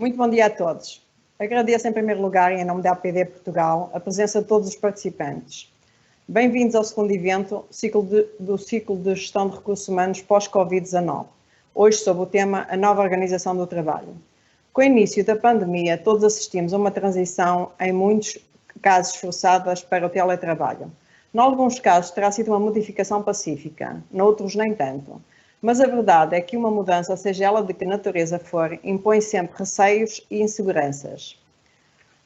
Muito bom dia a todos. Agradeço em primeiro lugar, em nome da APD Portugal, a presença de todos os participantes. Bem-vindos ao segundo evento do ciclo de gestão de recursos humanos pós-Covid-19, hoje sob o tema A Nova Organização do Trabalho. Com o início da pandemia, todos assistimos a uma transição, em muitos casos forçadas, para o teletrabalho. Em alguns casos terá sido uma modificação pacífica, noutros nem tanto. Mas a verdade é que uma mudança, seja ela de que natureza for, impõe sempre receios e inseguranças.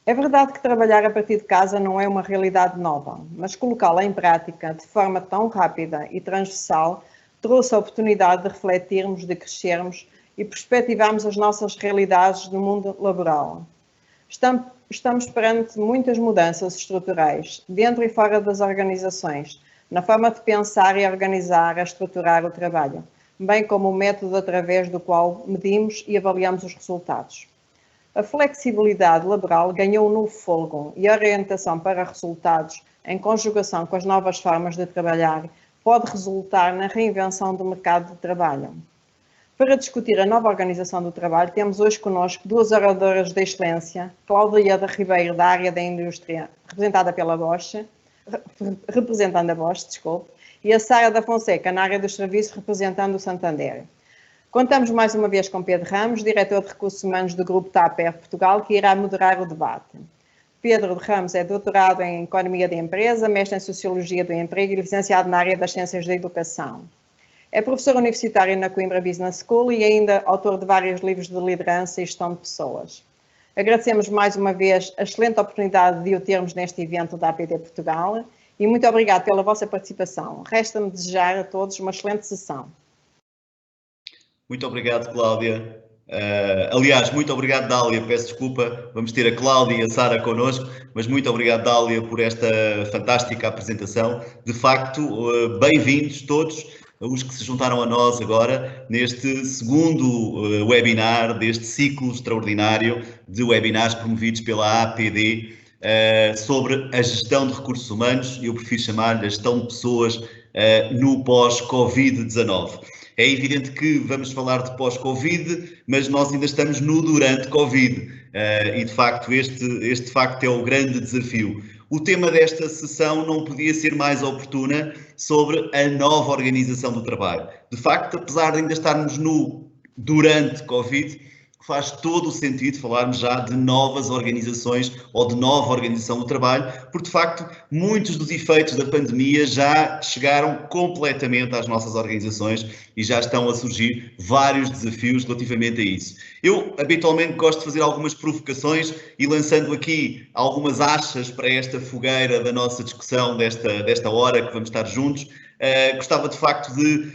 É verdade que trabalhar a partir de casa não é uma realidade nova, mas colocá-la em prática de forma tão rápida e transversal trouxe a oportunidade de refletirmos, de crescermos e perspectivarmos as nossas realidades no mundo laboral. Estamos perante muitas mudanças estruturais, dentro e fora das organizações, na forma de pensar e organizar, a estruturar o trabalho, bem como o método através do qual medimos e avaliamos os resultados. A flexibilidade laboral ganhou um novo fôlego e a orientação para resultados, em conjugação com as novas formas de trabalhar, pode resultar na reinvenção do mercado de trabalho. Para discutir a nova organização do trabalho, temos hoje connosco duas oradoras de excelência, Cláudia Ribeiro, da área da indústria, representada pela Bosch, representando a Bosch, desculpe, e a Sara da Fonseca, na área dos serviços, representando o Santander. Contamos mais uma vez com Pedro Ramos, diretor de Recursos Humanos do Grupo TAPER Portugal, que irá moderar o debate. Pedro Ramos é doutorado em Economia da Empresa, mestre em Sociologia do Emprego e licenciado na área das Ciências da Educação. É professor universitário na Coimbra Business School e ainda autor de vários livros de liderança e gestão de pessoas. Agradecemos mais uma vez a excelente oportunidade de o termos neste evento da APD Portugal e muito obrigado pela vossa participação. Resta-me desejar a todos uma excelente sessão. Muito obrigado, Cláudia. Aliás, muito obrigado, Dália. Peço desculpa, vamos ter a Cláudia e a Sara connosco, mas muito obrigado, Dália, por esta fantástica apresentação. De facto, bem-vindos todos os que se juntaram a nós agora neste segundo webinar deste ciclo extraordinário de webinars promovidos pela APD sobre a gestão de recursos humanos, eu prefiro chamar-lhe a gestão de pessoas no pós-Covid-19. É evidente que vamos falar de pós-Covid, mas nós ainda estamos no durante Covid e de facto este facto é o grande desafio. O tema desta sessão não podia ser mais oportuna sobre a nova organização do trabalho. De facto, apesar de ainda estarmos no durante Covid, faz todo o sentido falarmos já de novas organizações ou de nova organização do trabalho, porque de facto muitos dos efeitos da pandemia já chegaram completamente às nossas organizações e já estão a surgir vários desafios relativamente a isso. Eu habitualmente gosto de fazer algumas provocações e lançando aqui algumas achas para esta fogueira da nossa discussão desta hora que vamos estar juntos. Gostava de facto de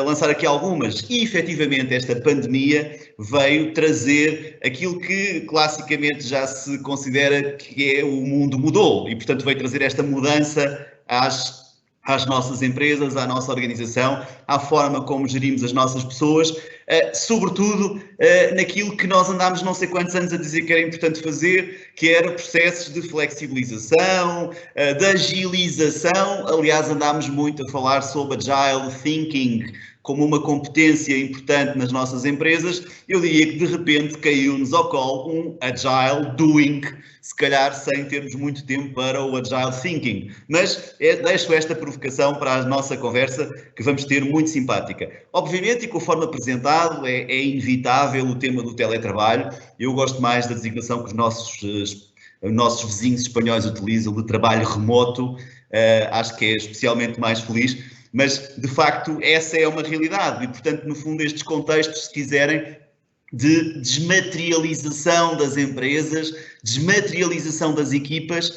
lançar aqui algumas e efetivamente esta pandemia veio trazer aquilo que classicamente já se considera que é o mundo mudou e portanto veio trazer esta mudança às nossas empresas, à nossa organização, à forma como gerimos as nossas pessoas, sobretudo naquilo que nós andámos não sei quantos anos a dizer que era importante fazer, que era processos de flexibilização, de agilização. Aliás, andámos muito a falar sobre agile thinking como uma competência importante nas nossas empresas. Eu diria que de repente caiu-nos ao colo um agile doing, se calhar sem termos muito tempo para o agile thinking. Mas deixo esta provocação para a nossa conversa que vamos ter muito simpática. Obviamente, e conforme apresentado, é inevitável o tema do teletrabalho. Eu gosto mais da designação que os nossos vizinhos espanhóis utilizam de trabalho remoto. Acho que é especialmente mais feliz. Mas, de facto, essa é uma realidade e, portanto, no fundo, estes contextos, se quiserem, de desmaterialização das empresas, desmaterialização das equipas,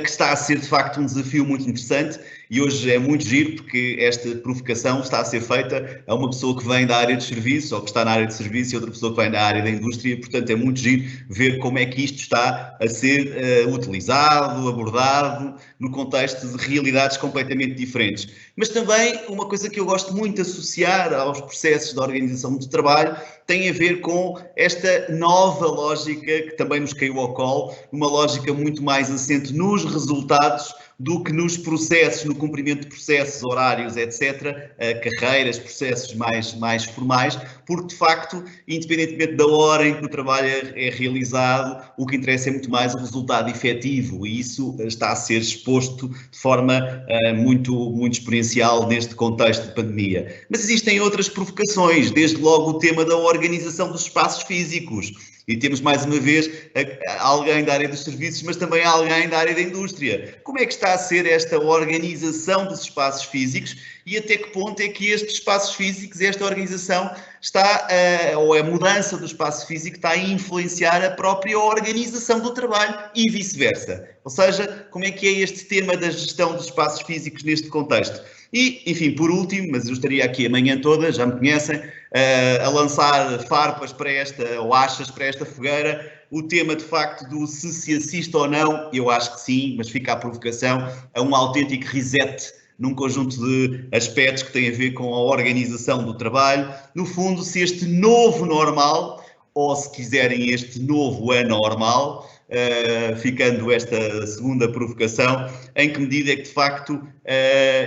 que está a ser, de facto, um desafio muito interessante e hoje é muito giro porque esta provocação está a ser feita a uma pessoa que vem da área de serviços ou que está na área de serviços e outra pessoa que vem da área da indústria, portanto é muito giro ver como é que isto está a ser utilizado, abordado, no contexto de realidades completamente diferentes. Mas também uma coisa que eu gosto muito de associar aos processos da organização do trabalho tem a ver com esta nova lógica que também nos caiu ao colo, uma lógica muito mais assente nos resultados do que nos processos, no cumprimento de processos, horários, etc., carreiras, processos mais formais, porque, de facto, independentemente da hora em que o trabalho é realizado, o que interessa é muito mais o resultado efetivo, e isso está a ser exposto de forma muito exponencial neste contexto de pandemia. Mas existem outras provocações, desde logo o tema da organização dos espaços físicos. E temos, mais uma vez, alguém da área dos serviços, mas também alguém da área da indústria. Como é que está a ser esta organização dos espaços físicos e até que ponto é que estes espaços físicos, esta organização, ou a mudança do espaço físico está a influenciar a própria organização do trabalho e vice-versa? Ou seja, como é que é este tema da gestão dos espaços físicos neste contexto? E, enfim, por último, mas eu estaria aqui a manhã toda, já me conhecem, a lançar farpas para ou achas para esta fogueira, o tema de facto do se assiste ou não, eu acho que sim, mas fica a provocação, a um autêntico reset num conjunto de aspectos que têm a ver com a organização do trabalho. No fundo, se este novo normal, ou se quiserem este novo anormal, ficando esta segunda provocação, em que medida é que de facto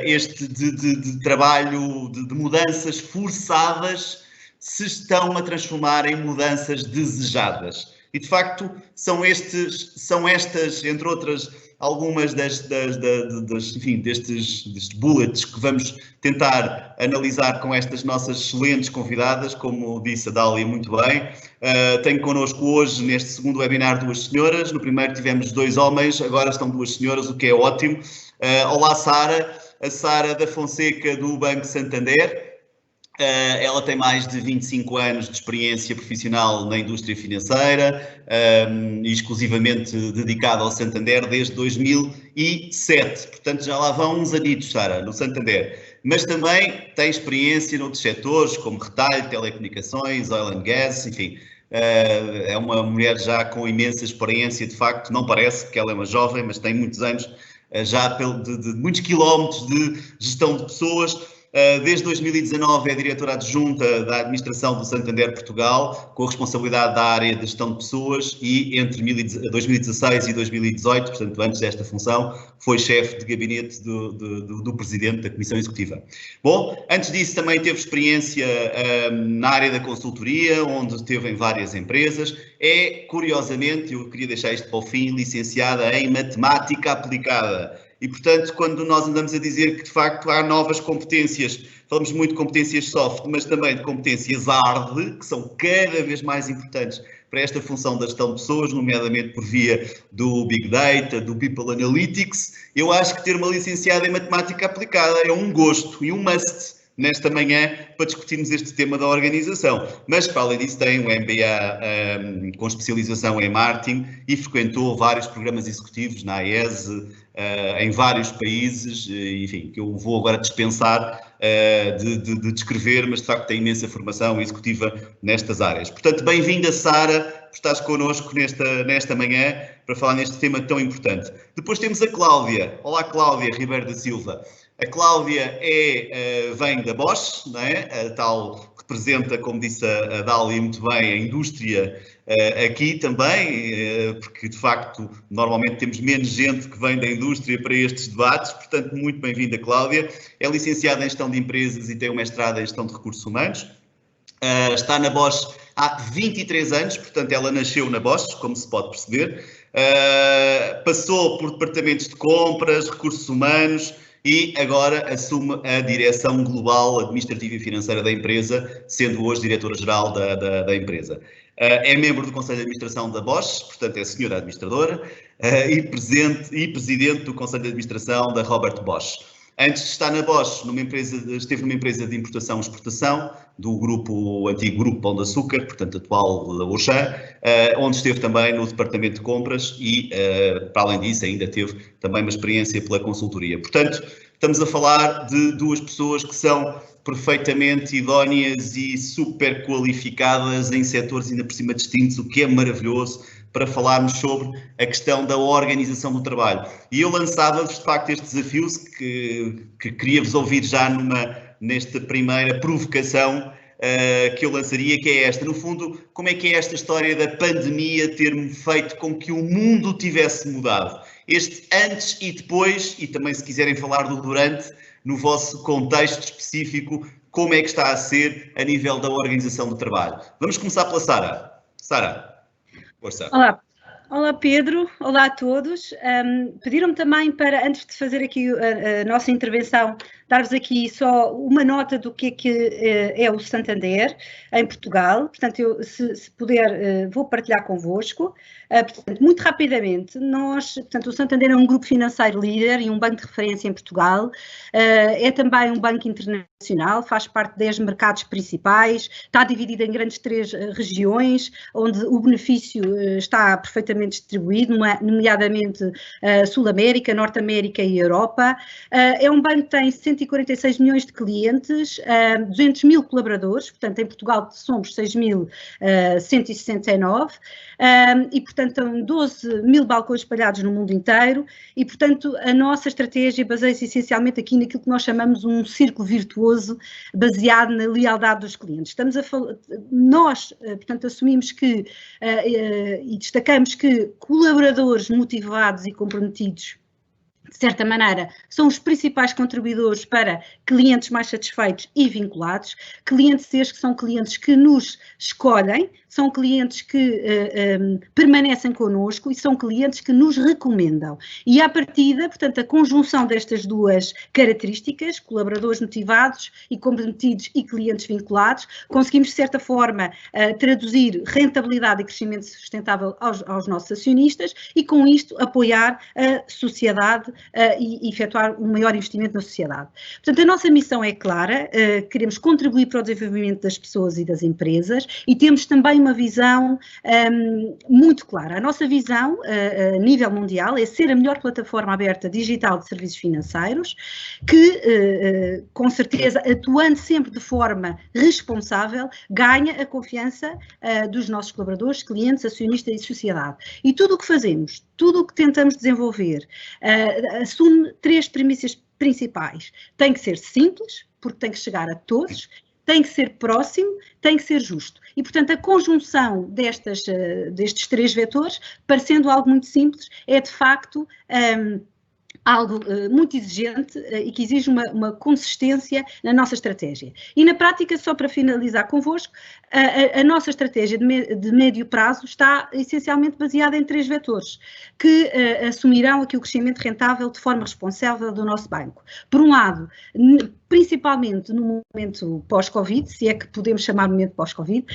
este de trabalho, de mudanças forçadas se estão a transformar em mudanças desejadas. E de facto são estas, entre outras, algumas enfim, destes bullets que vamos tentar analisar com estas nossas excelentes convidadas, como disse a Dália muito bem. Tenho connosco hoje, neste segundo webinar, 2 senhoras. No primeiro tivemos 2 homens, agora estão 2 senhoras, o que é ótimo. Olá, Sara. A Sara da Fonseca, do Banco Santander. Ela tem mais de 25 anos de experiência profissional na indústria financeira e exclusivamente dedicada ao Santander desde 2007. Portanto, já lá vão uns anitos, Sara, no Santander. Mas também tem experiência noutros setores, como retalho, telecomunicações, oil and gas, enfim. É uma mulher já com imensa experiência, de facto. Não parece que ela é uma jovem, mas tem muitos anos, já de muitos quilómetros de gestão de pessoas. Desde 2019 é diretora adjunta da administração do Santander Portugal, com a responsabilidade da área de gestão de pessoas, e entre 2016 e 2018, portanto antes desta função, foi chefe de gabinete do presidente da Comissão Executiva. Bom, antes disso também teve experiência na área da consultoria, onde esteve em várias empresas. É, curiosamente, eu queria deixar isto para o fim, licenciada em Matemática Aplicada. E, portanto, quando nós andamos a dizer que, de facto, há novas competências, falamos muito de competências soft, mas também de competências hard, que são cada vez mais importantes para esta função da gestão de pessoas, nomeadamente por via do Big Data, do People Analytics. Eu acho que ter uma licenciada em Matemática Aplicada é um gosto e um must nesta manhã para discutirmos este tema da organização. Mas, para além disso, tem um MBA com especialização em marketing e frequentou vários programas executivos na AES, em vários países, enfim, que eu vou agora dispensar de descrever, mas de facto tem imensa formação executiva nestas áreas. Portanto, bem-vinda, Sara, por estares connosco nesta manhã para falar neste tema tão importante. Depois temos a Cláudia. Olá, Cláudia Ribeiro da Silva. A Cláudia vem da Bosch, não é? A tal representa, como disse a Dália muito bem, a indústria aqui também, porque de facto normalmente temos menos gente que vem da indústria para estes debates, portanto muito bem-vinda, Cláudia. É licenciada em Gestão de Empresas e tem um mestrado em Gestão de Recursos Humanos. Está na Bosch há 23 anos, portanto ela nasceu na Bosch, como se pode perceber. Passou por departamentos de compras, recursos humanos, e agora assume a direção global administrativa e financeira da empresa, sendo hoje diretora-geral da empresa. É membro do Conselho de Administração da Bosch, portanto é senhora administradora, e presidente do Conselho de Administração da Robert Bosch. Antes de estar na Bosch, esteve numa empresa de importação e exportação do antigo Grupo Pão de Açúcar, portanto atual Auchan, onde esteve também no departamento de compras e, para além disso, ainda teve também uma experiência pela consultoria. Portanto, estamos a falar de 2 pessoas que são perfeitamente idóneas e super qualificadas em setores ainda por cima distintos, o que é maravilhoso para falarmos sobre a questão da organização do trabalho. E eu lançava-vos, de facto, este desafio que queria-vos ouvir já nesta primeira provocação que eu lançaria, que é esta. No fundo, como é que é esta história da pandemia ter feito com que o mundo tivesse mudado? este antes e depois, e também se quiserem falar do durante, no vosso contexto específico, como é que está a ser a nível da organização do trabalho. Vamos começar pela Sara. Sara, força. Olá Pedro, olá a todos. Pediram-me também para, antes de fazer aqui a nossa intervenção, dar-vos aqui só uma nota do que é o Santander em Portugal. Portanto, eu, se puder, vou partilhar convosco. Portanto, muito rapidamente, o Santander é um grupo financeiro líder e um banco de referência em Portugal. É também um banco internacional, faz parte de 10 mercados principais, está dividido em grandes 3 regiões, onde o benefício está perfeitamente distribuído, nomeadamente Sul-América, Norte-América e Europa. É um banco que tem 146 milhões de clientes, 200 mil colaboradores, portanto em Portugal somos 6.169 e portanto estão 12 mil balcões espalhados no mundo inteiro e portanto a nossa estratégia baseia-se essencialmente aqui naquilo que nós chamamos um círculo virtuoso baseado na lealdade dos clientes. Estamos a falar, nós portanto assumimos que e destacamos que colaboradores motivados e comprometidos, de certa maneira, são os principais contribuidores para clientes mais satisfeitos e vinculados, clientes esses que são clientes que nos escolhem, são clientes que permanecem connosco e são clientes que nos recomendam. E à partida, portanto, a conjunção destas duas características, colaboradores motivados e comprometidos e clientes vinculados, conseguimos de certa forma traduzir rentabilidade e crescimento sustentável aos nossos acionistas e com isto apoiar a sociedade e efetuar um maior investimento na sociedade. Portanto, a nossa missão é clara, queremos contribuir para o desenvolvimento das pessoas e das empresas e temos também uma visão muito clara. A nossa visão a nível mundial é ser a melhor plataforma aberta digital de serviços financeiros que, com certeza, atuando sempre de forma responsável, ganha a confiança dos nossos colaboradores, clientes, acionistas e sociedade. E tudo o que fazemos, tudo o que tentamos desenvolver, assume 3 premissas principais. Tem que ser simples, porque tem que chegar a todos, tem que ser próximo, tem que ser justo. E, portanto, a conjunção destes 3 vetores, parecendo algo muito simples, é de facto algo muito exigente e que exige uma consistência na nossa estratégia. E na prática, só para finalizar convosco, a nossa estratégia de médio prazo está essencialmente baseada em 3 vetores que assumirão aqui o crescimento rentável de forma responsável do nosso banco. Por um lado, principalmente no momento pós-Covid, se é que podemos chamar momento pós-Covid,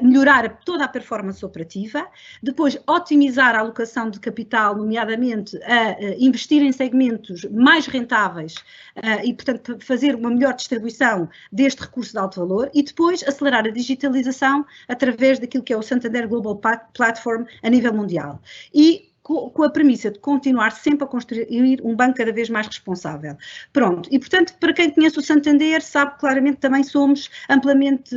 melhorar toda a performance operativa, depois otimizar a alocação de capital, nomeadamente a investir em segmentos mais rentáveis e, portanto, fazer uma melhor distribuição deste recurso de alto valor e depois acelerar a digitalização através daquilo que é o Santander Global Platform a nível mundial. E com a premissa de continuar sempre a construir um banco cada vez mais responsável. Pronto, e portanto, para quem conhece o Santander, sabe que claramente também somos amplamente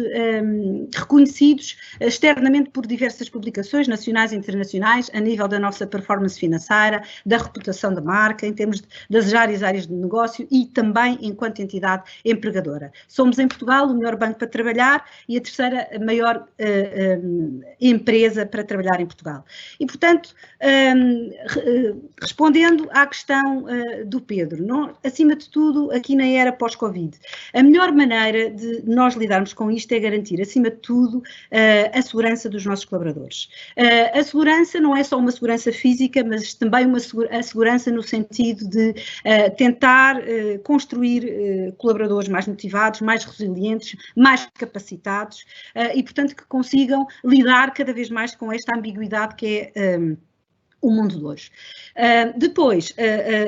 reconhecidos externamente por diversas publicações nacionais e internacionais a nível da nossa performance financeira, da reputação da marca, em termos das áreas de negócio e também enquanto entidade empregadora. Somos em Portugal o melhor banco para trabalhar e a terceira maior empresa para trabalhar em Portugal. E portanto, respondendo à questão do Pedro, acima de tudo, aqui na era pós-Covid, a melhor maneira de nós lidarmos com isto é garantir, acima de tudo, a segurança dos nossos colaboradores. A segurança não é só uma segurança física, mas também a segurança no sentido de tentar construir colaboradores mais motivados, mais resilientes, mais capacitados e, portanto, que consigam lidar cada vez mais com esta ambiguidade que é o mundo de hoje. Depois,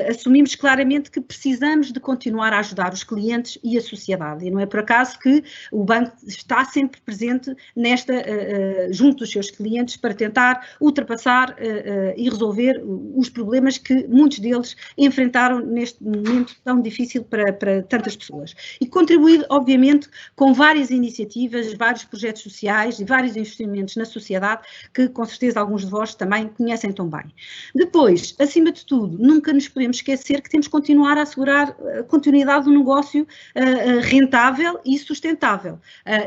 assumimos claramente que precisamos de continuar a ajudar os clientes e a sociedade, e não é por acaso que o banco está sempre presente junto dos seus clientes para tentar ultrapassar e resolver os problemas que muitos deles enfrentaram neste momento tão difícil para tantas pessoas. E contribuir, obviamente, com várias iniciativas, vários projetos sociais e vários investimentos na sociedade que, com certeza, alguns de vós também conhecem tão bem. também. Depois, acima de tudo, nunca nos podemos esquecer que temos que continuar a assegurar a continuidade do negócio rentável e sustentável.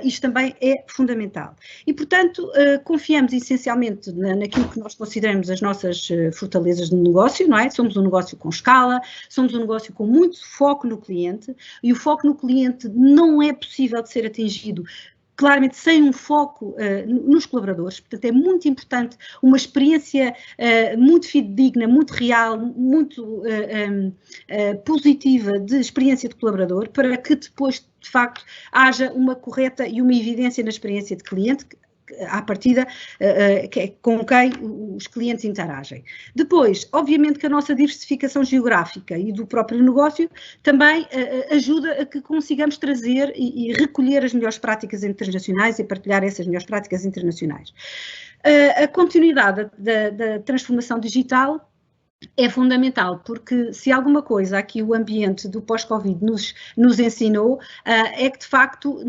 Isto também é fundamental. E, portanto, confiamos essencialmente naquilo que nós consideramos as nossas fortalezas de negócio, não é? Somos um negócio com escala, somos um negócio com muito foco no cliente, e o foco no cliente não é possível de ser atingido claramente sem um foco nos colaboradores. Portanto, é muito importante uma experiência muito fidedigna, muito real, muito positiva de experiência de colaborador, para que depois, de facto, haja uma correta e uma evidência na experiência de cliente, à partida, com quem os clientes interagem. Depois, obviamente que a nossa diversificação geográfica e do próprio negócio também ajuda a que consigamos trazer e recolher as melhores práticas internacionais e partilhar essas melhores práticas internacionais. A continuidade da transformação digital é fundamental, porque se alguma coisa aqui o ambiente do pós-Covid nos ensinou, é que de facto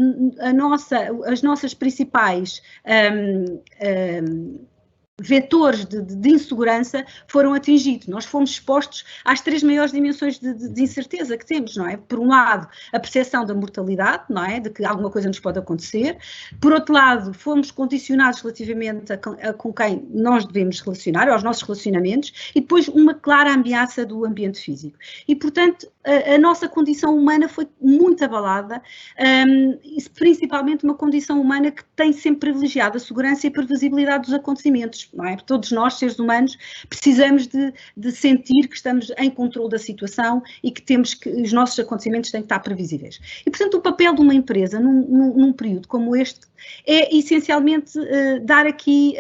as nossas principais vetores de insegurança foram atingidos. Nós fomos expostos às 3 maiores dimensões de incerteza que temos, não é? Por um lado, a percepção da mortalidade, não é? De que alguma coisa nos pode acontecer. Por outro lado, fomos condicionados relativamente com quem nós devemos relacionar, aos nossos relacionamentos, e depois uma clara ameaça do ambiente físico. E, portanto, a nossa condição humana foi muito abalada, principalmente uma condição humana que tem sempre privilegiado a segurança e a previsibilidade dos acontecimentos. Não é? Todos nós, seres humanos, precisamos de sentir que estamos em controle da situação e que os nossos acontecimentos têm que estar previsíveis. E, portanto, o papel de uma empresa num período como este é essencialmente dar aqui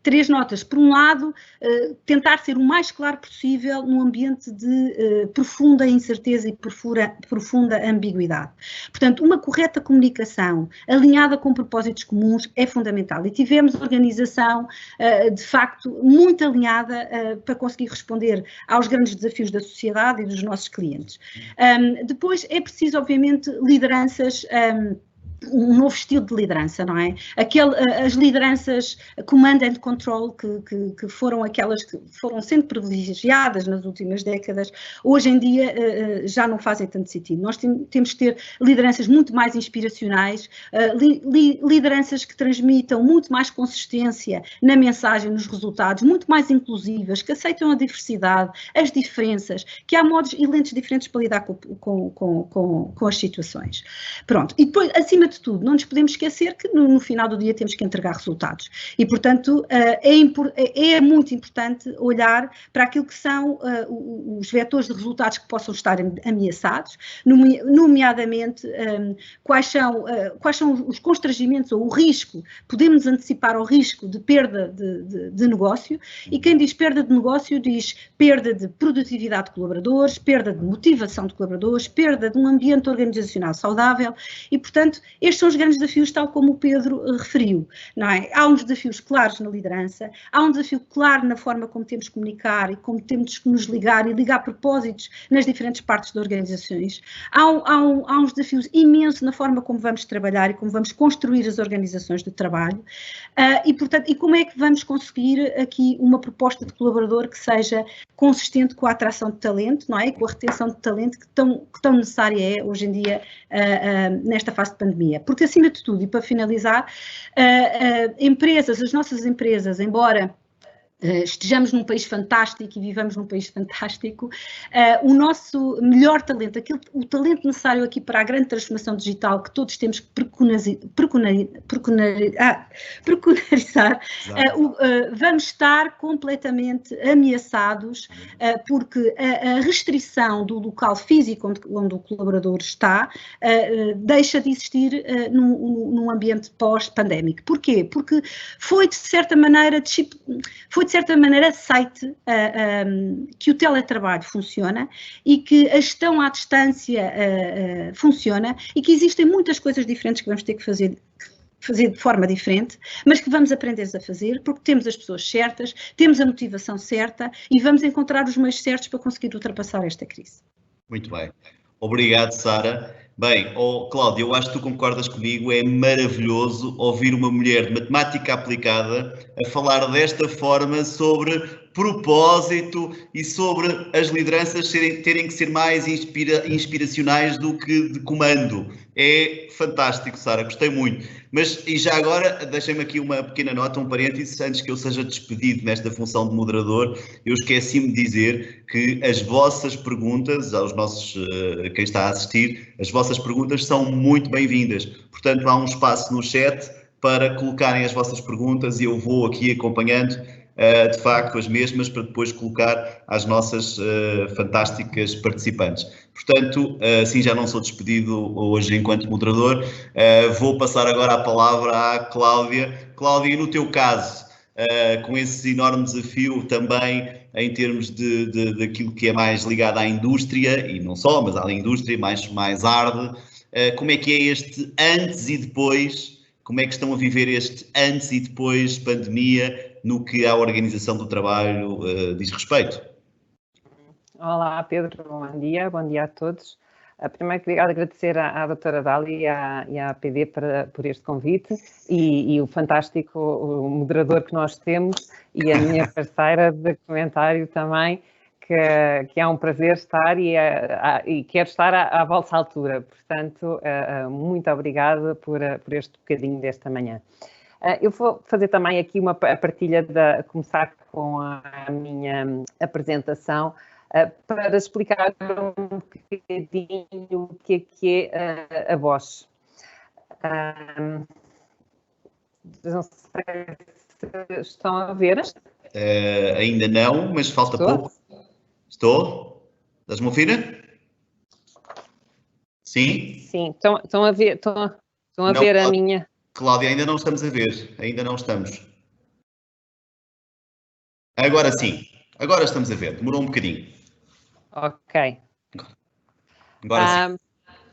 3 notas. Por um lado, tentar ser o mais claro possível num ambiente de profunda incerteza e profunda ambiguidade. Portanto, uma correta comunicação alinhada com propósitos comuns é fundamental. E tivemos organização, de facto, muito alinhada para conseguir responder aos grandes desafios da sociedade e dos nossos clientes. Depois, é preciso, obviamente, lideranças, um novo estilo de liderança, não é? As lideranças command and control que foram aquelas que foram sendo privilegiadas nas últimas décadas, hoje em dia já não fazem tanto sentido. Nós temos que ter lideranças muito mais inspiracionais, lideranças que transmitam muito mais consistência na mensagem, nos resultados, muito mais inclusivas, que aceitam a diversidade, as diferenças, que há modos e lentes diferentes para lidar com as situações. Pronto, e depois, acima de tudo, não nos podemos esquecer que no final do dia temos que entregar resultados e, portanto, é muito importante olhar para aquilo que são os vetores de resultados que possam estar ameaçados, nomeadamente quais são os constrangimentos ou o risco, podemos antecipar ao risco de perda de negócio, e quem diz perda de negócio diz perda de produtividade de colaboradores, perda de motivação de colaboradores, perda de um ambiente organizacional saudável e, portanto, estes são os grandes desafios, tal como o Pedro referiu, não é? Há uns desafios claros na liderança, há um desafio claro na forma como temos de comunicar e como temos que nos ligar e ligar propósitos nas diferentes partes das organizações. Há uns desafios imensos na forma como vamos trabalhar e como vamos construir as organizações de trabalho e, portanto, e como é que vamos conseguir aqui uma proposta de colaborador que seja consistente com a atração de talento, não é? Com a retenção de talento que tão necessária é hoje em dia nesta fase de pandemia. Porque, acima de tudo, e para finalizar, as nossas empresas, embora estejamos num país fantástico e vivamos num país fantástico, o nosso melhor talento, o talento necessário aqui para a grande transformação digital que todos temos que preconizarizar, vamos estar completamente ameaçados porque a restrição do local físico onde o colaborador está deixa de existir num ambiente pós-pandémico. Porquê? Porque foi de certa maneira aceite que o teletrabalho funciona e que a gestão à distância funciona e que existem muitas coisas diferentes que vamos ter que fazer de forma diferente, mas que vamos aprender a fazer porque temos as pessoas certas, temos a motivação certa e vamos encontrar os meios certos para conseguir ultrapassar esta crise. Muito bem. Obrigado, Sara. Bem, Cláudia, eu acho que tu concordas comigo, é maravilhoso ouvir uma mulher de matemática aplicada a falar desta forma sobre propósito e sobre as lideranças terem que ser mais inspiracionais do que de comando. É fantástico, Sara, gostei muito. Mas, e já agora, deixem-me aqui uma pequena nota, um parênteses, antes que eu seja despedido nesta função de moderador, eu esqueci-me de dizer que as vossas perguntas, aos nossos, quem está a assistir, as vossas perguntas são muito bem-vindas. Portanto, há um espaço no chat para colocarem as vossas perguntas e eu vou aqui acompanhando de facto as mesmas para depois colocar às nossas fantásticas participantes. Portanto, assim já não sou despedido hoje enquanto moderador, vou passar agora a palavra à Cláudia. Cláudia, no teu caso, com esse enorme desafio também em termos daquilo que é mais ligado à indústria, e não só, mas à indústria, mais arde, como é que é este antes e depois? Como é que estão a viver este antes e depois pandemia no que à organização do trabalho diz respeito? Olá, Pedro, bom dia a todos. Primeiro queria agradecer à doutora Dália e à APD por este convite e o fantástico moderador que nós temos e a minha parceira de comentário também, que é um prazer estar e quero estar à vossa altura. Portanto, muito obrigada por este bocadinho desta manhã. Eu vou fazer também aqui uma partilha, começar com a minha apresentação, para explicar um bocadinho o que é a Bosch. Não sei se estão a ver. Ainda não, mas falta pouco. Estou? Estás-me a ouvir? Sim? Sim, estão a ver, a ver a minha... Cláudia, ainda não estamos a ver, ainda não estamos. Agora sim, agora estamos a ver, demorou um bocadinho. Ok. Agora sim.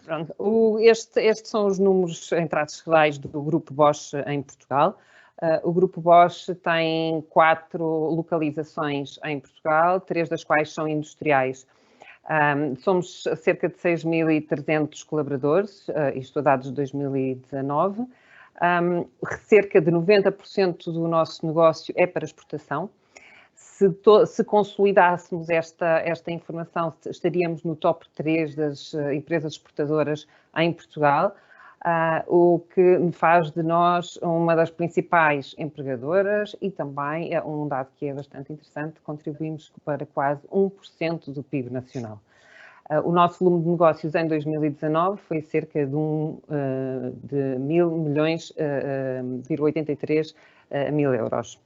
Pronto. Estes são os números em traços gerais do Grupo Bosch em Portugal. O Grupo Bosch tem 4 localizações em Portugal, 3 das quais são industriais. Somos cerca de 6.300 colaboradores, isto dados de 2019. Cerca de 90% do nosso negócio é para exportação. Se consolidássemos esta informação, estaríamos no top 3 das empresas exportadoras em Portugal, o que faz de nós uma das principais empregadoras e também, um dado que é bastante interessante, contribuímos para quase 1% do PIB nacional. O nosso volume de negócios em 2019 foi cerca de 1.000.000,83 mil euros.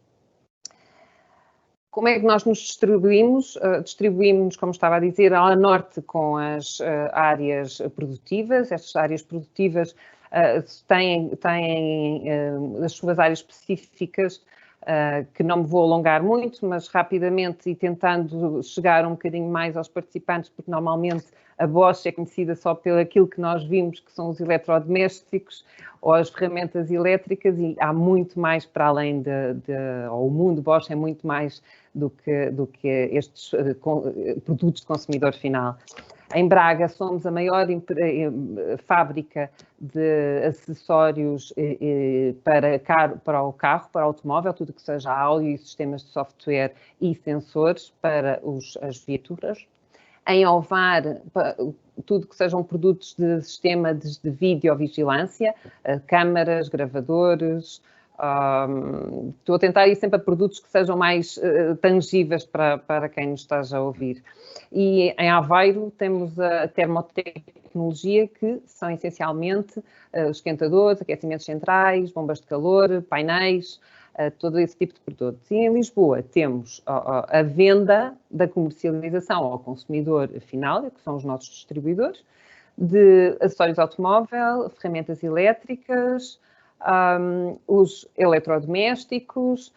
Como é que nós nos distribuímos? Distribuímos, como estava a dizer, a norte com as áreas produtivas. Estas áreas produtivas têm as suas áreas específicas, que não me vou alongar muito, mas rapidamente e tentando chegar um bocadinho mais aos participantes, porque normalmente a Bosch é conhecida só pelo aquilo que nós vimos, que são os eletrodomésticos ou as ferramentas elétricas, e há muito mais para além ou o mundo Bosch é muito mais do que estes produtos de consumidor final. Em Braga somos a maior fábrica de acessórios para o carro, para o automóvel, tudo que seja áudio e sistemas de software e sensores para as viaturas. Em Ovar, tudo que sejam produtos de sistema de videovigilância, câmaras, gravadores. Estou a tentar ir sempre a produtos que sejam mais tangíveis para quem nos esteja a ouvir. E em Aveiro temos a termotecnologia, que são essencialmente esquentadores, aquecimentos centrais, bombas de calor, painéis, todo esse tipo de produtos. E em Lisboa temos a venda da comercialização ao consumidor final, que são os nossos distribuidores, de acessórios automóvel, ferramentas elétricas, os eletrodomésticos,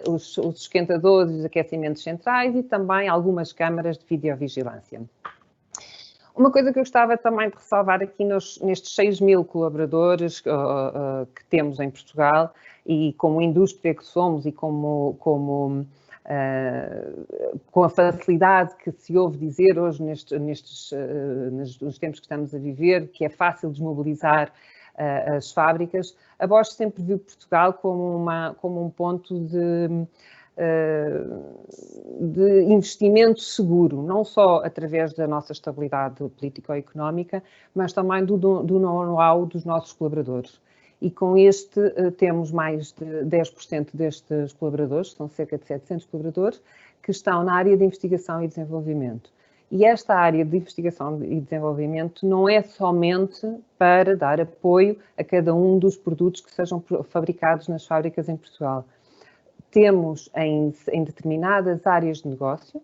os esquentadores e os aquecimentos centrais e também algumas câmaras de videovigilância. Uma coisa que eu gostava também de ressalvar aqui nestes 6.000 colaboradores que temos em Portugal, e como indústria que somos e com a facilidade que se ouve dizer hoje nos tempos que estamos a viver, que é fácil desmobilizar as fábricas, a Bosch sempre viu Portugal como um ponto de investimento seguro, não só através da nossa estabilidade político-económica, mas também do know-how dos nossos colaboradores. E com este temos mais de 10% destes colaboradores, são cerca de 700 colaboradores, que estão na área de investigação e desenvolvimento. E esta área de investigação e desenvolvimento não é somente para dar apoio a cada um dos produtos que sejam fabricados nas fábricas em Portugal. Temos em determinadas áreas de negócio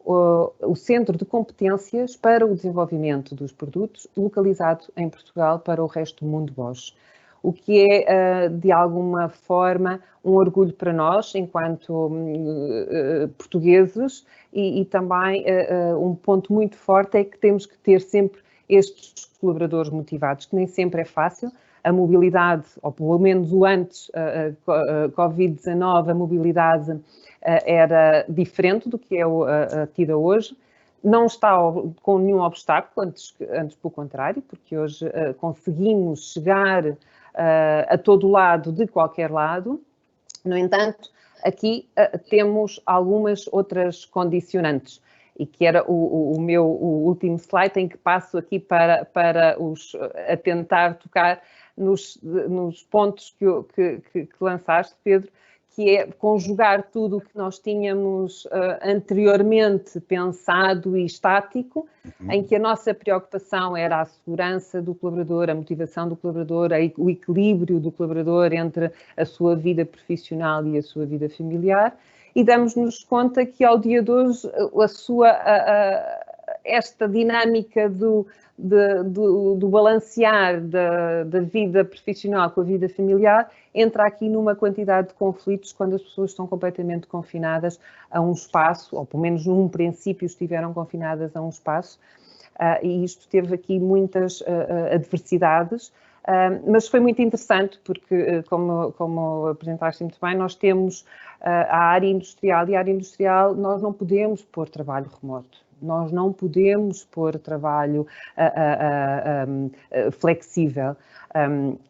o Centro de Competências para o Desenvolvimento dos Produtos, localizado em Portugal para o resto do mundo Bosch. O que é, de alguma forma, um orgulho para nós, enquanto portugueses, e também um ponto muito forte é que temos que ter sempre estes colaboradores motivados, que nem sempre é fácil. A mobilidade, ou pelo menos o antes Covid-19, a mobilidade era diferente do que é a tida hoje. Não está com nenhum obstáculo, antes pelo contrário, porque hoje conseguimos chegar a todo lado, de qualquer lado. No entanto, aqui temos algumas outras condicionantes, e que era o meu último slide, em que passo aqui para a tentar tocar nos pontos que lançaste, Pedro, que é conjugar tudo o que nós tínhamos anteriormente pensado e estático, em que a nossa preocupação era a segurança do colaborador, a motivação do colaborador, o equilíbrio do colaborador entre a sua vida profissional e a sua vida familiar, e damos-nos conta que ao dia de hoje esta dinâmica do balancear da vida profissional com a vida familiar entra aqui numa quantidade de conflitos quando as pessoas estão completamente confinadas a um espaço, ou pelo menos num princípio estiveram confinadas a um espaço, e isto teve aqui muitas adversidades, mas foi muito interessante porque, como apresentaste muito bem, nós temos a área industrial, e a área industrial nós não podemos pôr trabalho remoto. Nós não podemos pôr trabalho flexível.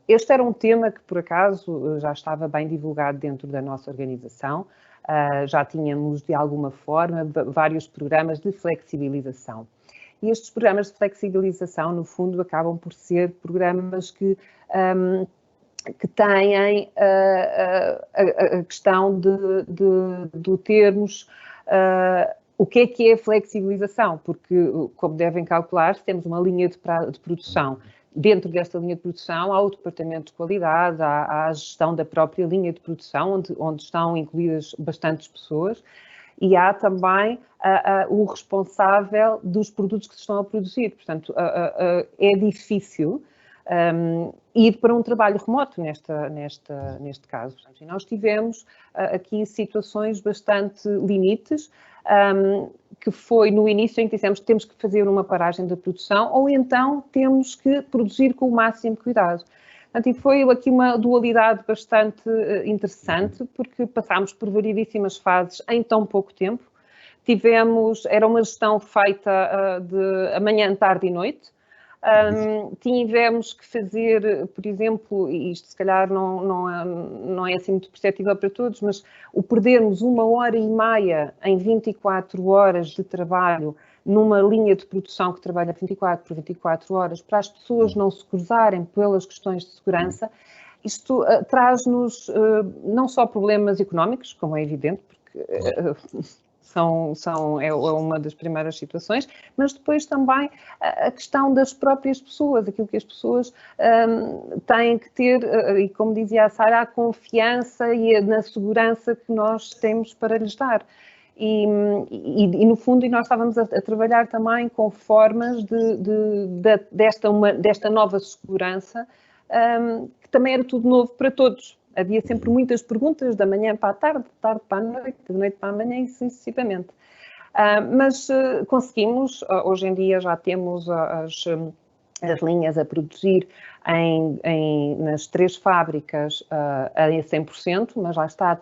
Este era um tema que, por acaso, já estava bem divulgado dentro da nossa organização. Já tínhamos, de alguma forma, vários programas de flexibilização. E estes programas de flexibilização, no fundo, acabam por ser programas que têm a questão de termos o que é flexibilização, porque, como devem calcular, se temos uma linha de produção, dentro desta linha de produção há o departamento de qualidade, há a gestão da própria linha de produção, onde estão incluídas bastantes pessoas, e há também o responsável dos produtos que se estão a produzir. Portanto, é difícil ir para um trabalho remoto neste caso. Portanto, nós tivemos aqui situações bastante limites, que foi no início em que dissemos que temos que fazer uma paragem da produção, ou então temos que produzir com o máximo cuidado. Portanto, e foi aqui uma dualidade bastante interessante, porque passámos por variedíssimas fases em tão pouco tempo. Era uma gestão feita de amanhã, tarde e noite. Tivemos que fazer, por exemplo, e isto se calhar não é assim muito perceptível para todos, mas o perdermos 1h30 em 24 horas de trabalho numa linha de produção que trabalha 24 por 24 horas, para as pessoas não se cruzarem pelas questões de segurança, isto traz-nos não só problemas económicos, como é evidente, porque é uma das primeiras situações, mas depois também a questão das próprias pessoas, aquilo que as pessoas têm que ter, e como dizia a Sara, a confiança e na segurança que nós temos para lhes dar. E no fundo, nós estávamos a trabalhar também com formas desta nova segurança, que também era tudo novo para todos. Havia sempre muitas perguntas, da manhã para a tarde, de tarde para a noite, de noite para a manhã e sucessivamente. Mas conseguimos, hoje em dia já temos as linhas a produzir nas 3 fábricas a 100%, mas lá está,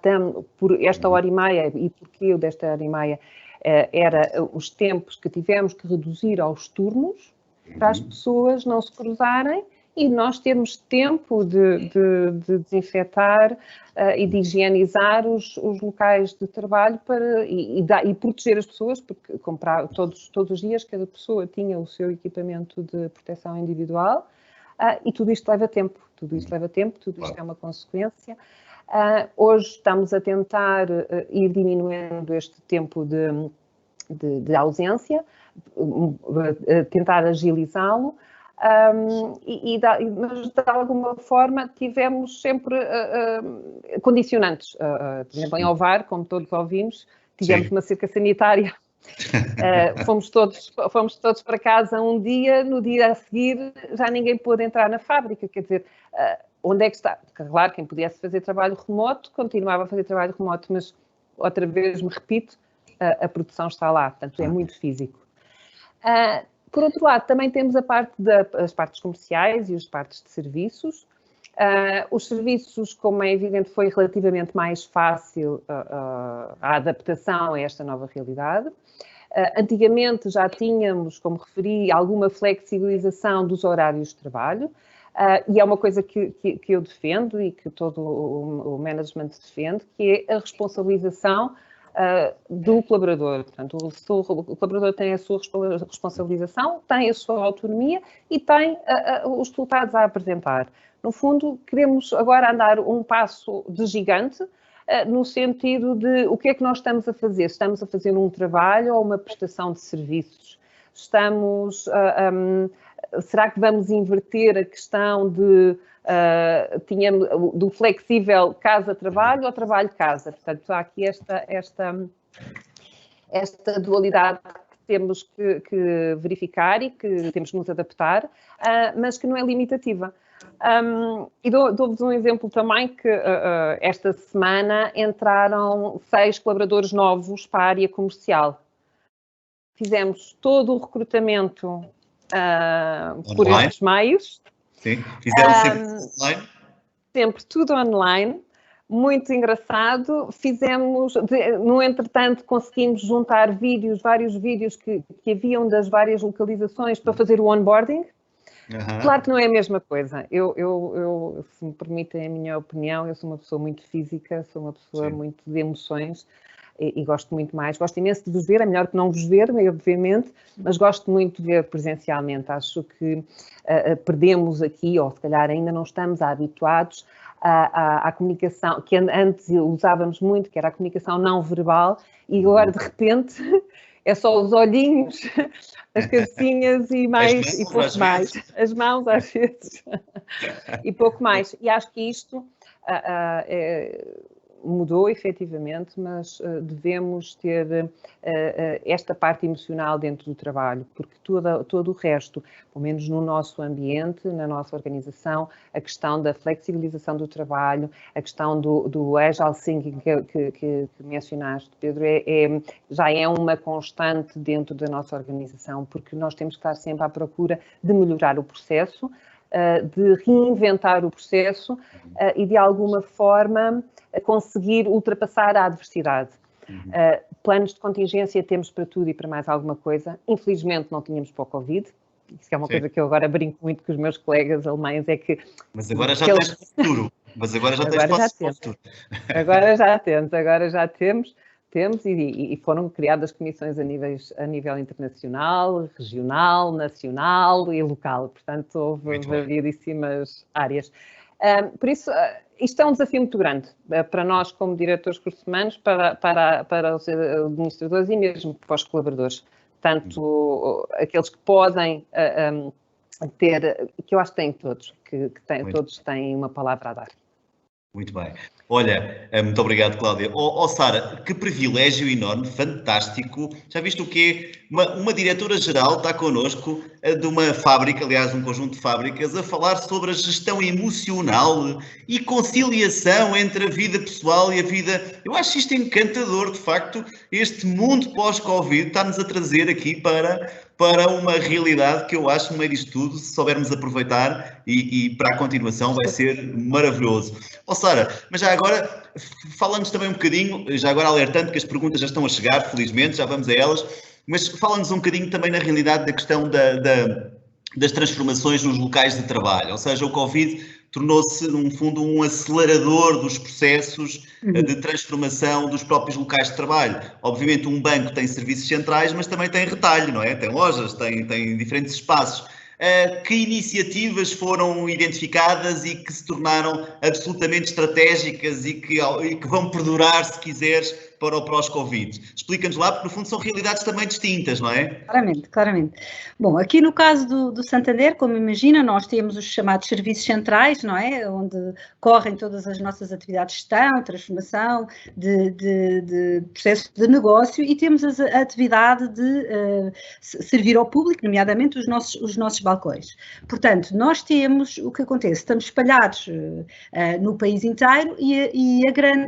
por esta hora e meia, e porquê desta hora e meia, era os tempos que tivemos que reduzir aos turnos, para as pessoas não se cruzarem e nós termos tempo de desinfetar e de higienizar os locais de trabalho e proteger as pessoas, porque comprar todos os dias cada pessoa tinha o seu equipamento de proteção individual, e tudo isto leva tempo, tudo isto é uma consequência. Hoje estamos a tentar ir diminuindo este tempo de ausência, tentar agilizá-lo, mas de alguma forma tivemos sempre condicionantes. Por exemplo, em Ovar, como todos ouvimos, tivemos uma cerca sanitária. Fomos todos para casa um dia, no dia a seguir já ninguém pôde entrar na fábrica, quer dizer, onde é que está? Claro, quem pudesse fazer trabalho remoto, continuava a fazer trabalho remoto, mas outra vez me repito, a produção está lá, portanto é muito físico. Por outro lado, também temos as partes comerciais e as partes de serviços. Os serviços, como é evidente, foi relativamente mais fácil a adaptação a esta nova realidade. Antigamente já tínhamos, como referi, alguma flexibilização dos horários de trabalho, e é uma coisa que eu defendo e que todo o management defende, que é a responsabilização do colaborador. Portanto, o colaborador tem a sua responsabilização, tem a sua autonomia e tem os resultados a apresentar. No fundo, queremos agora andar um passo de gigante, no sentido de o que é que nós estamos a fazer? Estamos a fazer um trabalho ou uma prestação de serviços? Será que vamos inverter a questão do flexível casa-trabalho ou trabalho-casa? Portanto, há aqui esta dualidade que temos que verificar e que temos que nos adaptar, mas que não é limitativa. E dou-vos um exemplo também que esta semana entraram 6 colaboradores novos para a área comercial. Fizemos todo o recrutamento por estes meios. Sim, fizeram sempre online? Sempre tudo online, muito engraçado. No entretanto, conseguimos juntar vários vídeos que haviam das várias localizações para fazer o onboarding. Claro que não é a mesma coisa. Eu, se me permitem a minha opinião, eu sou uma pessoa muito física, sou uma pessoa muito de emoções e gosto muito mais. Gosto imenso de vos ver, é melhor que não vos ver, obviamente, mas gosto muito de ver presencialmente. Acho que perdemos aqui, ou se calhar ainda não estamos habituados à comunicação, que antes usávamos muito, que era a comunicação não verbal, e agora de repente é só os olhinhos, as cabecinhas e pouco mais. As mãos às vezes e pouco mais. E acho que isto mudou efetivamente, mas devemos ter esta parte emocional dentro do trabalho, porque todo o resto, pelo menos no nosso ambiente, na nossa organização, a questão da flexibilização do trabalho, a questão do agile thinking que mencionaste, Pedro, já é uma constante dentro da nossa organização, porque nós temos que estar sempre à procura de melhorar o processo, de reinventar o processo e, de alguma forma, conseguir ultrapassar a adversidade. Planos de contingência temos para tudo e para mais alguma coisa. Infelizmente, não tínhamos para o Covid. Isso é uma coisa que eu agora brinco muito com os meus colegas alemães, é que... Mas agora já tens futuro. Agora já temos. E foram criadas comissões a nível internacional, regional, nacional e local. Portanto, houve variedíssimas áreas. Por isso, isto é um desafio muito grande para nós, como diretores de recursos humanos, para os administradores e mesmo para os colaboradores. Tanto aqueles que podem ter, que eu acho que têm todos, todos têm uma palavra a dar. Muito bem. Olha, muito obrigado, Cláudia. Sara, que privilégio enorme, fantástico. Já viste o quê? Uma diretora-geral está connosco de uma fábrica, aliás, um conjunto de fábricas, a falar sobre a gestão emocional e conciliação entre a vida pessoal e a vida... Eu acho isto encantador, de facto. Este mundo pós-Covid está-nos a trazer aqui para uma realidade que eu acho, no meio disto tudo, se soubermos aproveitar e para a continuação vai ser maravilhoso. Sara, mas já agora, fala-nos também um bocadinho, já agora alertando que as perguntas já estão a chegar, felizmente, já vamos a elas, mas fala-nos um bocadinho também na realidade da questão das transformações nos locais de trabalho, ou seja, o Covid tornou-se, num fundo, um acelerador dos processos de transformação dos próprios locais de trabalho. Obviamente, um banco tem serviços centrais, mas também tem retalho, não é? Tem lojas, tem diferentes espaços. Que iniciativas foram identificadas e que se tornaram absolutamente estratégicas e que vão perdurar, se quiseres, para o pós-Covid? Explica-nos lá, porque no fundo são realidades também distintas, não é? Claramente, claramente. Bom, aqui no caso do Santander, como imagina, nós temos os chamados serviços centrais, não é? Onde correm todas as nossas atividades de gestão, transformação, de processos de negócio, e temos a atividade de servir ao público, nomeadamente os nossos balcões. Portanto, nós temos, o que acontece, estamos espalhados no país inteiro e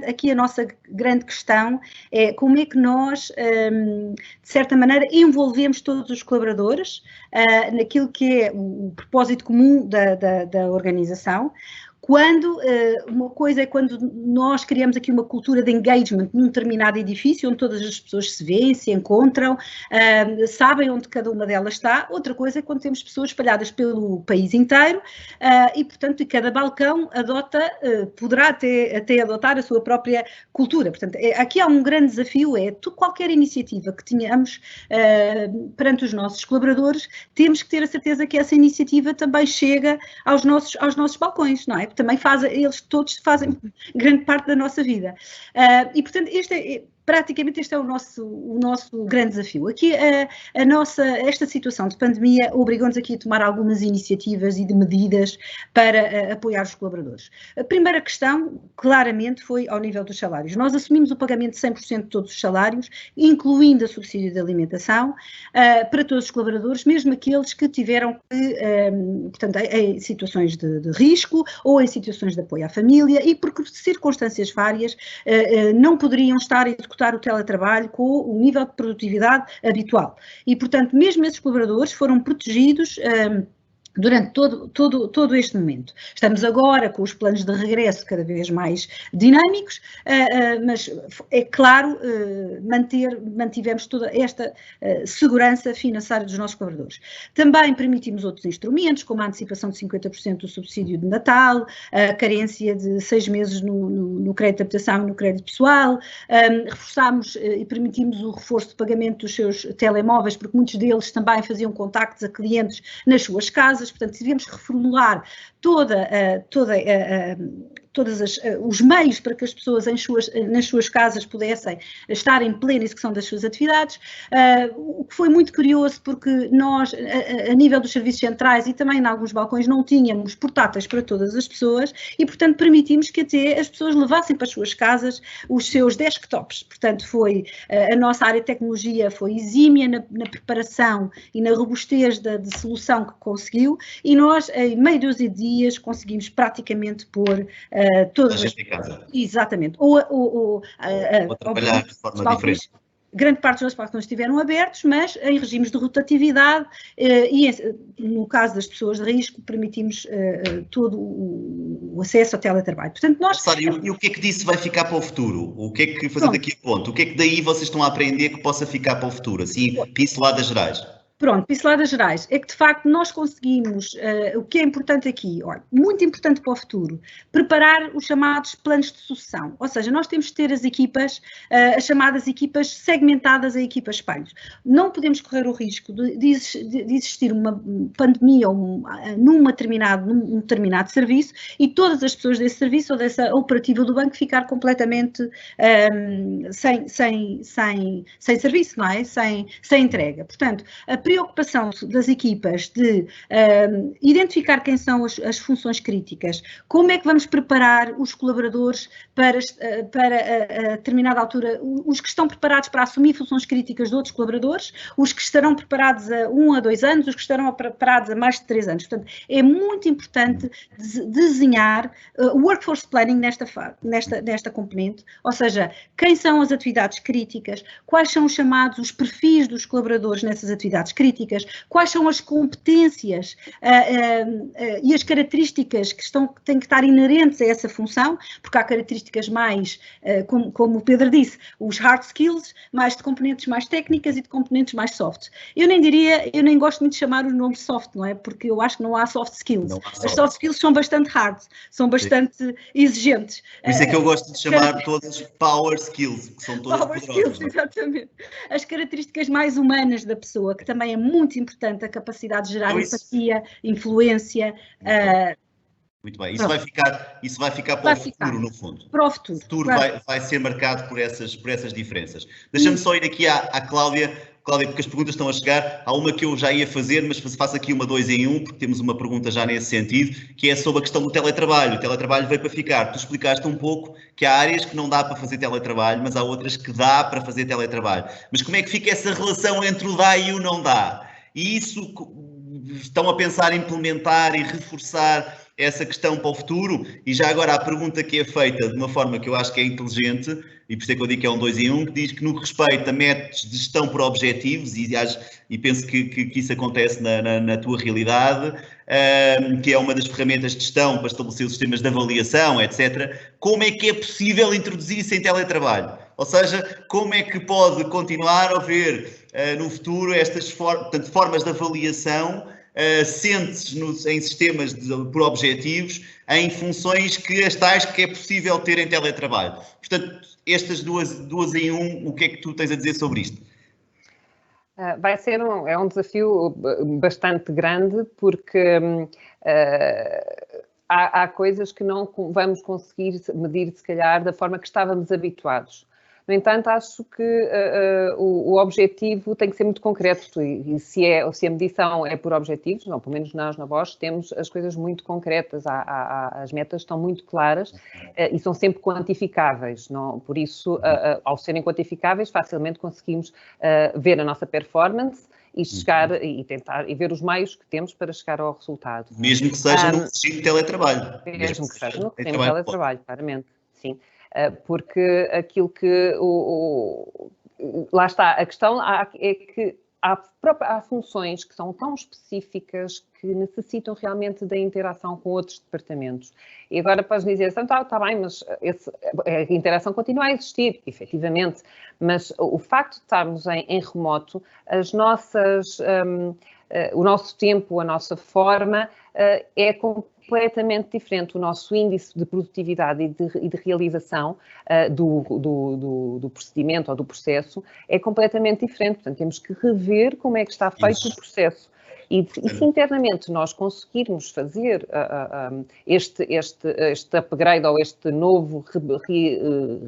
aqui a nossa grande questão é como é que nós, de certa maneira, envolvemos todos os colaboradores naquilo que é o propósito comum da organização. Quando, uma coisa é quando nós criamos aqui uma cultura de engagement num determinado edifício, onde todas as pessoas se veem, se encontram, sabem onde cada uma delas está. Outra coisa é quando temos pessoas espalhadas pelo país inteiro e, portanto, cada balcão poderá até adotar a sua própria cultura. Portanto, aqui há um grande desafio, qualquer iniciativa que tenhamos perante os nossos colaboradores, temos que ter a certeza que essa iniciativa também chega aos nossos balcões, não é? Também eles todos fazem grande parte da nossa vida. E, portanto, praticamente este é o nosso grande desafio. Aqui esta situação de pandemia obrigou-nos aqui a tomar algumas iniciativas e de medidas para apoiar os colaboradores. A primeira questão, claramente, foi ao nível dos salários. Nós assumimos o pagamento de 100% de todos os salários, incluindo a subsídio de alimentação, para todos os colaboradores, mesmo aqueles que tiveram portanto, em situações de risco ou em situações de apoio à família e por circunstâncias várias não poderiam estar a executar o teletrabalho com o nível de produtividade habitual. E, portanto, mesmo esses colaboradores foram protegidos durante todo este momento. Estamos agora com os planos de regresso cada vez mais dinâmicos, mas é claro, mantivemos toda esta segurança financeira dos nossos colaboradores. Também permitimos outros instrumentos, como a antecipação de 50% do subsídio de Natal, a carência de 6 meses no crédito de habitação e no crédito pessoal, reforçámos e permitimos o reforço de pagamento dos seus telemóveis, porque muitos deles também faziam contactos a clientes nas suas casas. Portanto, tivemos que reformular todos os meios para que as pessoas nas suas casas pudessem estar em plena execução das suas atividades, o que foi muito curioso porque nós, a nível dos serviços centrais e também em alguns balcões, não tínhamos portáteis para todas as pessoas e, portanto, permitimos que até as pessoas levassem para as suas casas os seus desktops. Portanto, a nossa área de tecnologia foi exímia na preparação e na robustez de solução que conseguiu e nós, em meio dúzia de dias, conseguimos praticamente pôr todas as... Exatamente. Ou trabalhar de forma diferente. Grande parte dos nossos balcões estiveram abertos, mas em regimes de rotatividade e, no caso das pessoas de risco, permitimos todo o acesso ao teletrabalho. Portanto, E o que é que disso vai ficar para o futuro? O que é que, fazendo aqui a ponto, o que é que daí vocês estão a aprender que possa ficar para o futuro? Assim, pinceladas gerais. Pronto, pinceladas gerais, é que de facto nós conseguimos, o que é importante aqui, olha, muito importante para o futuro, preparar os chamados planos de sucessão, ou seja, nós temos que ter as equipas, as chamadas equipas segmentadas a equipas espelhos. Não podemos correr o risco de existir uma pandemia num determinado serviço e todas as pessoas desse serviço ou dessa operativa do banco ficar completamente sem serviço, não é? Sem entrega. Portanto, a preocupação das equipas de identificar quem são as funções críticas, como é que vamos preparar os colaboradores para a determinada altura, os que estão preparados para assumir funções críticas de outros colaboradores, os que estarão preparados a 1 a 2 anos, os que estarão preparados a mais de 3 anos. Portanto, é muito importante desenhar workforce planning nesta componente, ou seja, quem são as atividades críticas, quais são os perfis dos colaboradores nessas atividades críticas, críticas, quais são as competências e as características que têm que estar inerentes a essa função, porque há características mais, como o Pedro disse, os hard skills, mais de componentes mais técnicas e de componentes mais soft. Eu nem gosto muito de chamar os nomes soft, não é? Porque eu acho que não há soft skills. As soft skills são bastante hard, são bastante exigentes. Por isso é que eu gosto de chamar todas power skills, que são todas power skills, exatamente. As características mais humanas da pessoa, que também é muito importante, a capacidade de gerar empatia, influência. Muito bem, isso vai ficar para o futuro, no fundo. Para o futuro. O futuro vai ser marcado por essas diferenças. Deixa-me só ir aqui à Cláudia, porque as perguntas estão a chegar. Há uma que eu já ia fazer, mas faço aqui uma 2 em 1, porque temos uma pergunta já nesse sentido, que é sobre a questão do teletrabalho. O teletrabalho veio para ficar. Tu explicaste um pouco que há áreas que não dá para fazer teletrabalho, mas há outras que dá para fazer teletrabalho. Mas como é que fica essa relação entre o dá e o não dá? E isso estão a pensar em implementar e reforçar essa questão para o futuro? E já agora a pergunta que é feita de uma forma que eu acho que é inteligente, e por isso é que eu digo que é um 2 em 1, que diz que no que respeita a métodos de gestão por objetivos, e penso que isso acontece na tua realidade, que é uma das ferramentas de gestão para estabelecer os sistemas de avaliação, etc. Como é que é possível introduzir isso em teletrabalho? Ou seja, como é que pode continuar a haver no futuro estas formas de avaliação assentes em sistemas por objetivos, em funções que as tais que é possível ter em teletrabalho? Portanto, estas duas em um, o que é que tu tens a dizer sobre isto? Vai ser um desafio bastante grande, porque há coisas que não vamos conseguir medir, se calhar, da forma que estávamos habituados. No entanto, acho que o objetivo tem que ser muito concreto, e se a medição é por objetivos, não, pelo menos nós na Bosch temos as coisas muito concretas, as metas estão muito claras e são sempre quantificáveis, não? Por isso, ao serem quantificáveis, facilmente conseguimos ver a nossa performance e chegar e tentar e ver os meios que temos para chegar ao resultado. Mesmo que seja no regime de teletrabalho. Mesmo que seja no regime de teletrabalho, claramente, sim. Porque aquilo que lá está, a questão é que há funções que são tão específicas que necessitam realmente da interação com outros departamentos. E agora podes dizer, está bem, mas a interação continua a existir, efetivamente, mas o facto de estarmos em remoto, o nosso tempo, a nossa forma é completamente diferente. O nosso índice de produtividade e de realização do procedimento ou do processo é completamente diferente. Portanto, temos que rever como é que está feito o processo. E se internamente nós conseguirmos fazer este upgrade ou este novo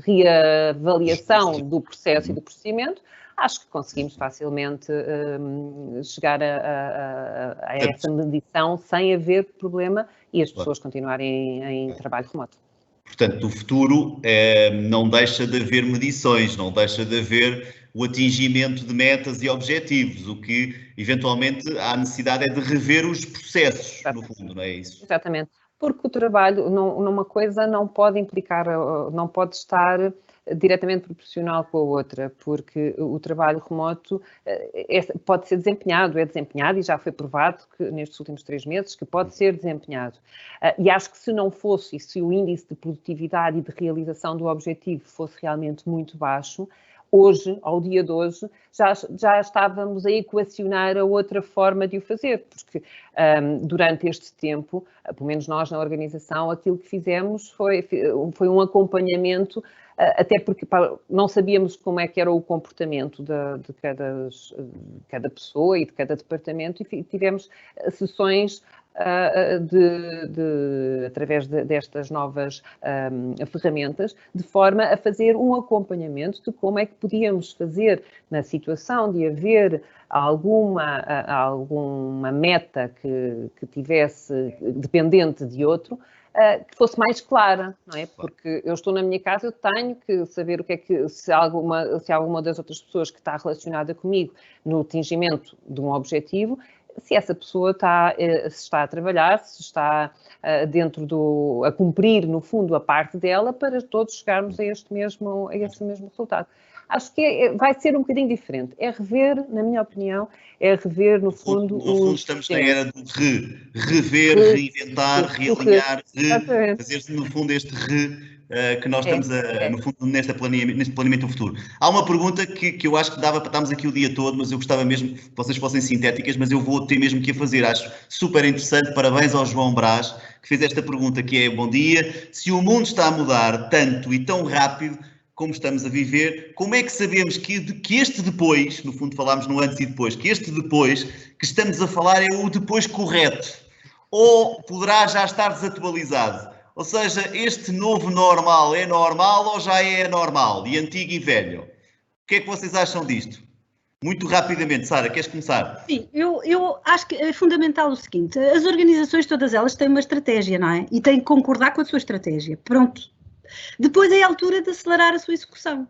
reavaliação do processo e do procedimento, acho que conseguimos facilmente chegar a essa medição sem haver problema e as pessoas continuarem em trabalho remoto. Portanto, no futuro não deixa de haver medições, não deixa de haver o atingimento de metas e objetivos, o que eventualmente há necessidade é de rever os processos, no fundo, não é isso? Exatamente, porque o trabalho numa coisa não pode implicar, não pode estar diretamente proporcional com a outra, porque o trabalho remoto pode ser desempenhado, é desempenhado e já foi provado que nestes últimos 3 meses que pode ser desempenhado. E acho que se não fosse, e se o índice de produtividade e de realização do objetivo fosse realmente muito baixo, hoje, ao dia de hoje, já estávamos a equacionar a outra forma de o fazer, porque durante este tempo, pelo menos nós na organização, aquilo que fizemos foi um acompanhamento, até porque não sabíamos como é que era o comportamento de cada pessoa e de cada departamento, e tivemos sessões através destas novas ferramentas, de forma a fazer um acompanhamento de como é que podíamos fazer na situação de haver alguma meta que tivesse dependente de outro, que fosse mais clara, não é? Porque eu estou na minha casa, eu tenho que saber o que é que, se alguma das outras pessoas que está relacionada comigo no atingimento de um objetivo, se essa pessoa se está a trabalhar, se está a cumprir, no fundo, a parte dela, para todos chegarmos a esse mesmo resultado. acho que vai ser um bocadinho diferente. É rever, na minha opinião, é rever, no fundo... No fundo estamos na era do rever, reinventar, realinhar, fazer-se, no fundo, este que nós estamos, no fundo, neste planeamento do futuro. Há uma pergunta que eu acho que dava para estarmos aqui o dia todo, mas eu gostava mesmo que vocês fossem sintéticas, mas eu vou ter mesmo que a fazer. Acho super interessante. Parabéns ao João Brás, que fez esta pergunta, que é: bom dia, se o mundo está a mudar tanto e tão rápido como estamos a viver, como é que sabemos que este depois, no fundo falámos no antes e depois, que este depois que estamos a falar é o depois correto? Ou poderá já estar desatualizado? Ou seja, este novo normal é normal ou já é anormal, e antigo e velho? O que é que vocês acham disto? Muito rapidamente, Sara, queres começar? Sim, eu acho que é fundamental o seguinte: as organizações, todas elas, têm uma estratégia, não é? E têm que concordar com a sua estratégia. Pronto. Depois é a altura de acelerar a sua execução.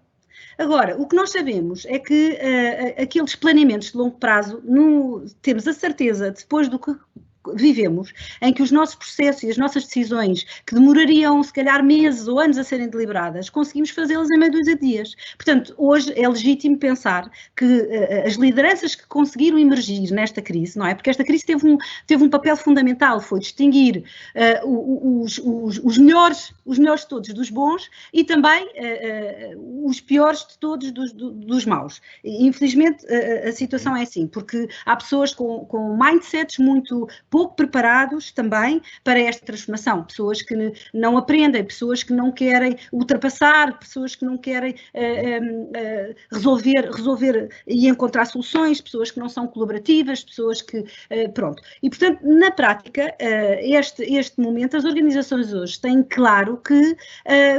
Agora, o que nós sabemos é que aqueles planeamentos de longo prazo, temos a certeza, depois do que vivemos, em que os nossos processos e as nossas decisões, que demorariam se calhar meses ou anos a serem deliberadas, conseguimos fazê-las em meia dúzia de dias. Portanto, hoje é legítimo pensar que as lideranças que conseguiram emergir nesta crise, não é? Porque esta crise teve um papel fundamental, foi distinguir os melhores de todos dos bons e também os piores de todos dos maus. E, infelizmente, a situação é assim, porque há pessoas com mindsets muito pouco preparados também para esta transformação, pessoas que não aprendem, pessoas que não querem ultrapassar, pessoas que não querem resolver e encontrar soluções, pessoas que não são colaborativas, pessoas que, pronto. E, portanto, na prática, este momento, as organizações hoje têm claro que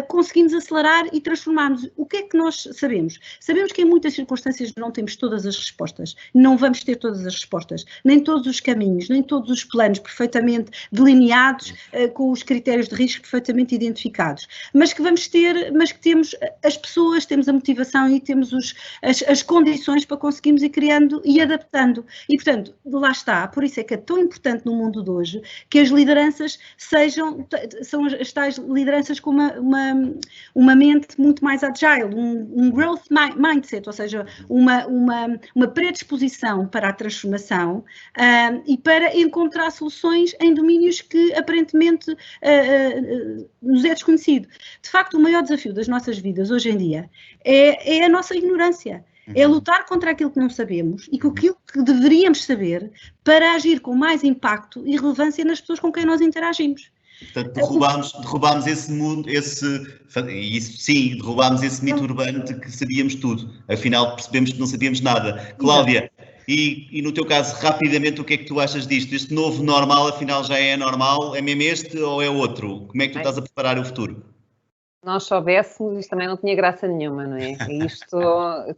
conseguimos acelerar e transformarmos. O que é que nós sabemos? Sabemos que em muitas circunstâncias não temos todas as respostas, não vamos ter todas as respostas, nem todos os caminhos, nem todos os planos perfeitamente delineados, com os critérios de risco perfeitamente identificados, mas que temos as pessoas, temos a motivação e temos as condições para conseguirmos ir criando e adaptando. E, portanto, lá está, por isso é que é tão importante no mundo de hoje que as lideranças são as tais lideranças com uma mente muito mais agile, um growth mindset, ou seja, uma predisposição para a transformação e para encontrar soluções em domínios que aparentemente nos é desconhecido. De facto, o maior desafio das nossas vidas hoje em dia é a nossa ignorância. É lutar contra aquilo que não sabemos e com aquilo que deveríamos saber para agir com mais impacto e relevância nas pessoas com quem nós interagimos. Portanto, derrubámos esse mundo, derrubámos esse mito urbano de que sabíamos tudo. Afinal, percebemos que não sabíamos nada. Cláudia, e no teu caso, rapidamente, o que é que tu achas disto? Este novo normal, afinal, já é normal? É mesmo este ou é outro? Como é que tu estás a preparar o futuro? Se nós soubéssemos, isto também não tinha graça nenhuma, não é? Isto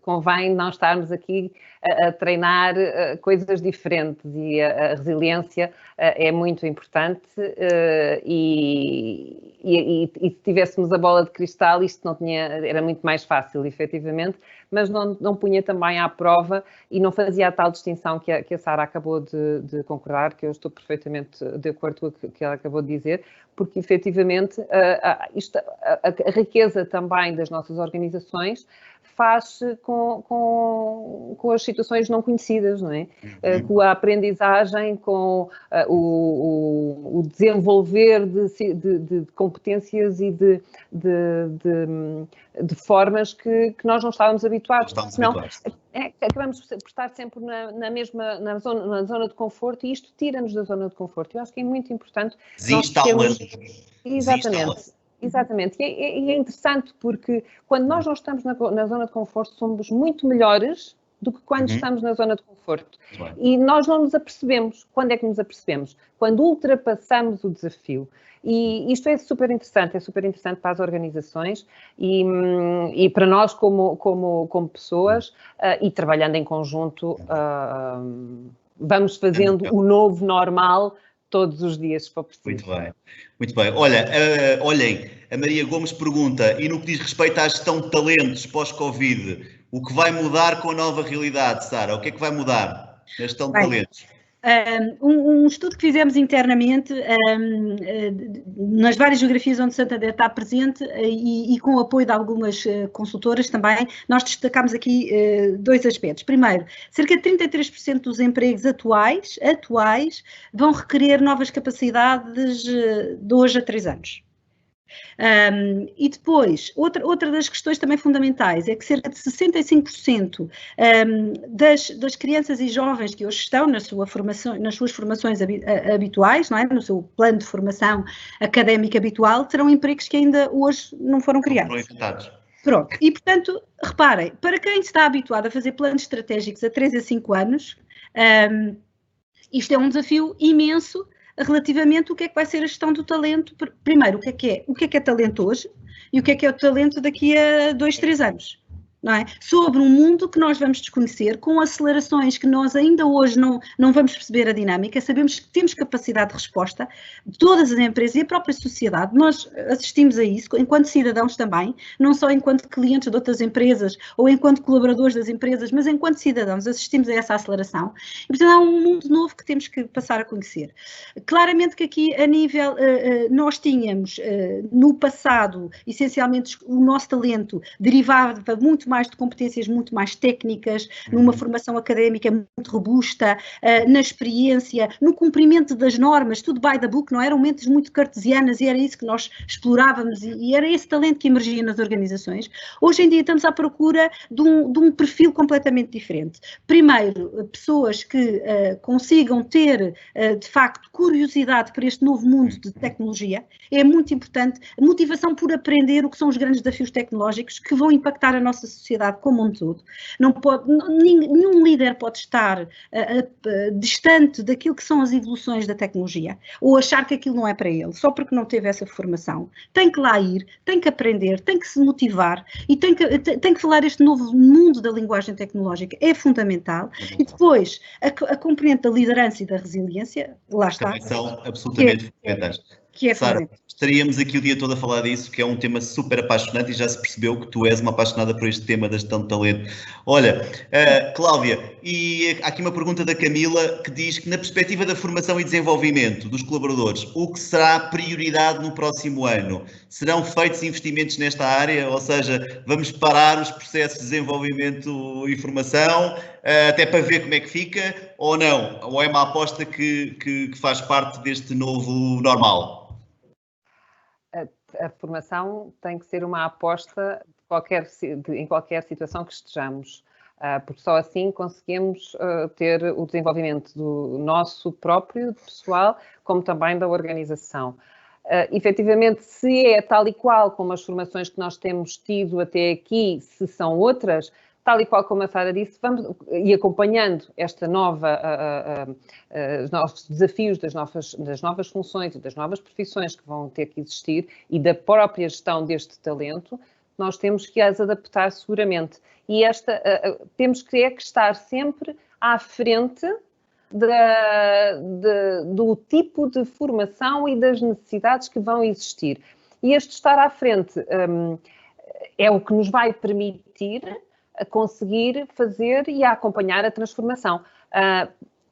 convém nós estarmos aqui a treinar coisas diferentes e a resiliência é muito importante e se tivéssemos a bola de cristal isto era muito mais fácil, efetivamente, mas não punha também à prova e não fazia a tal distinção que a Sara acabou de concordar, que eu estou perfeitamente de acordo com o que ela acabou de dizer, porque efetivamente a riqueza também das nossas organizações faz-se com as situações não conhecidas, não é? Com a aprendizagem, com o desenvolver de competências e de formas que nós não estávamos habituados. Acabamos por estar sempre na zona de conforto e isto tira-nos da zona de conforto. Eu acho que é muito importante. Desinstala-nos. Exatamente. E é interessante porque quando nós não estamos na zona de conforto somos muito melhores do que quando estamos na zona de conforto. E nós não nos apercebemos. Quando é que nos apercebemos? Quando ultrapassamos o desafio. E isto é super interessante para as organizações e para nós como pessoas e trabalhando em conjunto vamos fazendo o novo normal todos os dias, se for preciso. Muito bem. Olha, olhem, a Maria Gomes pergunta, e no que diz respeito à gestão de talentos pós-Covid, o que vai mudar com a nova realidade, Sara? O que é que vai mudar na gestão de talentos? Um estudo que fizemos internamente nas várias geografias onde Santander está presente e com o apoio de algumas consultoras também, nós destacamos aqui dois aspectos. Primeiro, cerca de 33% dos empregos atuais vão requerer novas capacidades de 2 a 3 anos. E depois, outra das questões também fundamentais é que cerca de 65% das crianças e jovens que hoje estão nas suas formações habituais, não é? No seu plano de formação académica habitual, terão empregos que ainda hoje não foram criados. Pronto, e portanto, reparem, para quem está habituado a fazer planos estratégicos a 3 a 5 anos, isto é um desafio imenso relativamente ao que é que vai ser a gestão do talento. Primeiro, o que é talento hoje e o que é o talento daqui a 2, 3 anos. Não é? Sobre um mundo que nós vamos desconhecer, com acelerações que nós ainda hoje não vamos perceber a dinâmica, sabemos que temos capacidade de resposta, todas as empresas e a própria sociedade, nós assistimos a isso, enquanto cidadãos também, não só enquanto clientes de outras empresas ou enquanto colaboradores das empresas, mas enquanto cidadãos assistimos a essa aceleração. E, portanto, há um mundo novo que temos que passar a conhecer. Claramente que aqui, a nível, nós tínhamos, no passado, essencialmente, o nosso talento derivava muito mais de competências muito mais técnicas, numa formação académica muito robusta, na experiência, no cumprimento das normas, tudo by the book, não eram mentes muito cartesianas e era isso que nós explorávamos e era esse talento que emergia nas organizações. Hoje em dia estamos à procura de um perfil completamente diferente. Primeiro, pessoas que consigam ter, de facto, curiosidade para este novo mundo de tecnologia. É muito importante a motivação por aprender o que são os grandes desafios tecnológicos que vão impactar a nossa sociedade como um todo. Nenhum líder pode estar distante daquilo que são as evoluções da tecnologia ou achar que aquilo não é para ele, só porque não teve essa formação. Tem que lá ir, tem que aprender, tem que se motivar e tem que falar este novo mundo da linguagem tecnológica. É fundamental. E depois, a componente da liderança e da resiliência, lá está. Também são absolutamente fundamentais. Sara, estaríamos aqui o dia todo a falar disso, que é um tema super apaixonante e já se percebeu que tu és uma apaixonada por este tema da gestão de talento. Olha, Cláudia, e há aqui uma pergunta da Camila que diz que na perspectiva da formação e desenvolvimento dos colaboradores, o que será prioridade no próximo ano? Serão feitos investimentos nesta área? Ou seja, vamos parar os processos de desenvolvimento e formação até para ver como é que fica ou não? Ou é uma aposta que faz parte deste novo normal? A formação tem que ser uma aposta em qualquer situação que estejamos, porque só assim conseguimos ter o desenvolvimento do nosso próprio pessoal, como também da organização. Efetivamente, se é tal e qual como as formações que nós temos tido até aqui, se são outras, tal e qual como a Sara disse, vamos e acompanhando esta os novos desafios das novas funções e das novas profissões que vão ter que existir e da própria gestão deste talento, nós temos que as adaptar seguramente. E temos que estar sempre à frente do tipo de formação e das necessidades que vão existir. E este estar à frente é o que nos vai permitir a conseguir fazer e a acompanhar a transformação.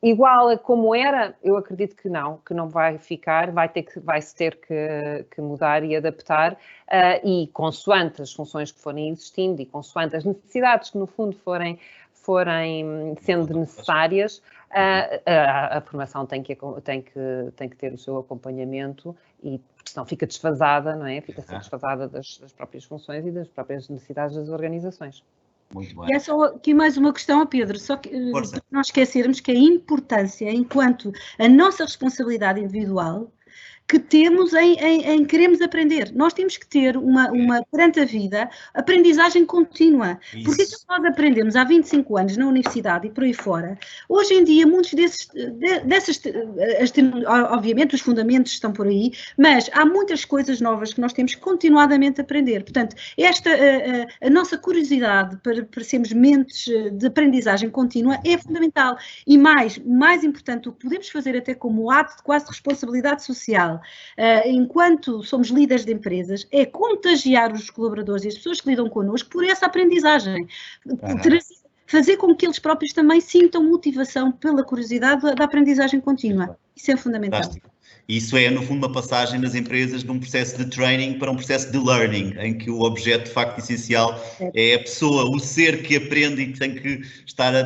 Igual a como era, eu acredito que não vai ficar, vai-se ter que mudar e adaptar, e consoante as funções que forem existindo e consoante as necessidades que no fundo forem sendo necessárias, a formação tem que ter o seu acompanhamento e senão fica desfasada, não é? Fica desfasada das próprias funções e das próprias necessidades das organizações. Muito bem. E é só aqui mais uma questão, Pedro, só que não esquecermos que a importância enquanto a nossa responsabilidade individual que temos em queremos aprender. Nós temos que ter perante a vida, aprendizagem contínua. Isso. Porque nós aprendemos há 25 anos na universidade e por aí fora. Hoje em dia, muitos obviamente os fundamentos estão por aí, mas há muitas coisas novas que nós temos continuadamente a aprender. Portanto, a nossa curiosidade para sermos mentes de aprendizagem contínua é fundamental. E mais importante, o que podemos fazer até como ato de quase responsabilidade social, enquanto somos líderes de empresas, é contagiar os colaboradores e as pessoas que lidam connosco por essa aprendizagem. fazer com que eles próprios também sintam motivação pela curiosidade da aprendizagem contínua. Isso é fundamental. Fantástico. Isso é, no fundo, uma passagem nas empresas de um processo de training para um processo de learning, em que o objeto, de facto, essencial é a pessoa, o ser que aprende e que tem que estar a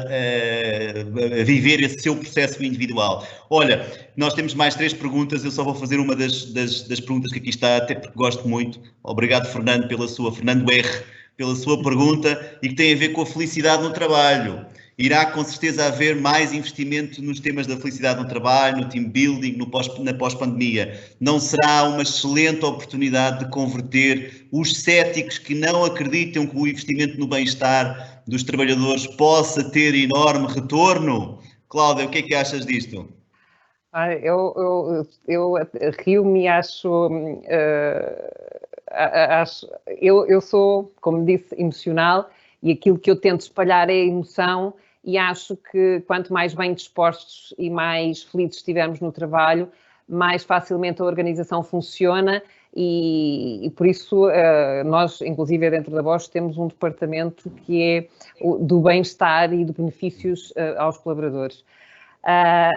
viver esse seu processo individual. Olha, nós temos mais 3 perguntas, eu só vou fazer uma das perguntas que aqui está, até porque gosto muito. Obrigado, Fernando, Fernando R, pela sua pergunta, e que tem a ver com a felicidade no trabalho. Irá com certeza haver mais investimento nos temas da felicidade no trabalho, no team building, na pós-pandemia. Não será uma excelente oportunidade de converter os céticos que não acreditam que o investimento no bem-estar dos trabalhadores possa ter enorme retorno? Cláudia, o que é que achas disto? Eu rio-me e eu sou, como disse, emocional, e aquilo que eu tento espalhar é a emoção, e acho que quanto mais bem dispostos e mais felizes estivermos no trabalho, mais facilmente a organização funciona, e por isso nós, inclusive dentro da Bosch, temos um departamento que é do bem-estar e de benefícios aos colaboradores.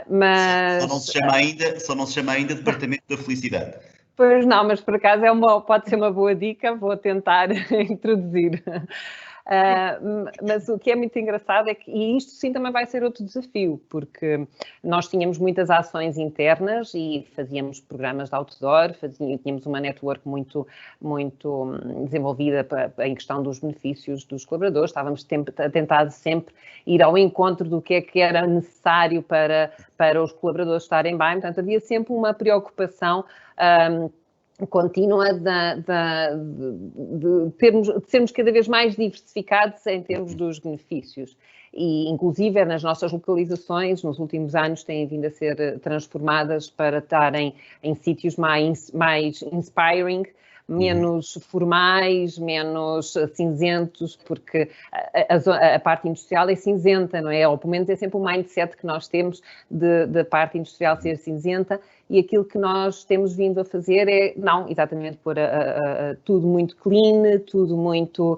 Mas só não se chama ainda Departamento da Felicidade. Pois não, mas por acaso pode ser uma boa dica, vou tentar introduzir. Mas o que é muito engraçado é que, e isto sim também vai ser outro desafio, porque nós tínhamos muitas ações internas e fazíamos programas de outdoor, tínhamos uma network muito desenvolvida em questão dos benefícios dos colaboradores, estávamos a tentar sempre ir ao encontro do que é que era necessário para os colaboradores estarem bem, portanto havia sempre uma preocupação contínua de sermos cada vez mais diversificados em termos dos benefícios. E, inclusive, nas nossas localizações, nos últimos anos, têm vindo a ser transformadas para estarem em sítios mais inspiring, menos formais, menos cinzentos, porque a parte industrial é cinzenta, não é? Ou pelo menos é sempre o mindset que nós temos da parte industrial ser cinzenta, e aquilo que nós temos vindo a fazer é, não, exatamente pôr tudo muito clean, tudo muito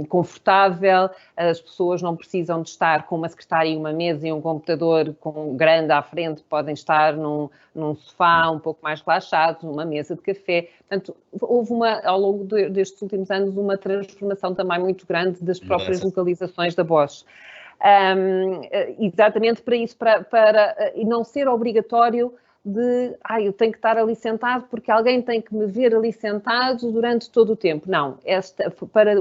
confortável, as pessoas não precisam de estar com uma secretária e uma mesa e um computador grande à frente, podem estar num sofá um pouco mais relaxados, numa mesa de café. Portanto, houve ao longo destes últimos anos uma transformação também muito grande das próprias localizações da Bosch. Exatamente para isso, para não ser obrigatório eu tenho que estar ali sentado porque alguém tem que me ver ali sentado durante todo o tempo. Não, para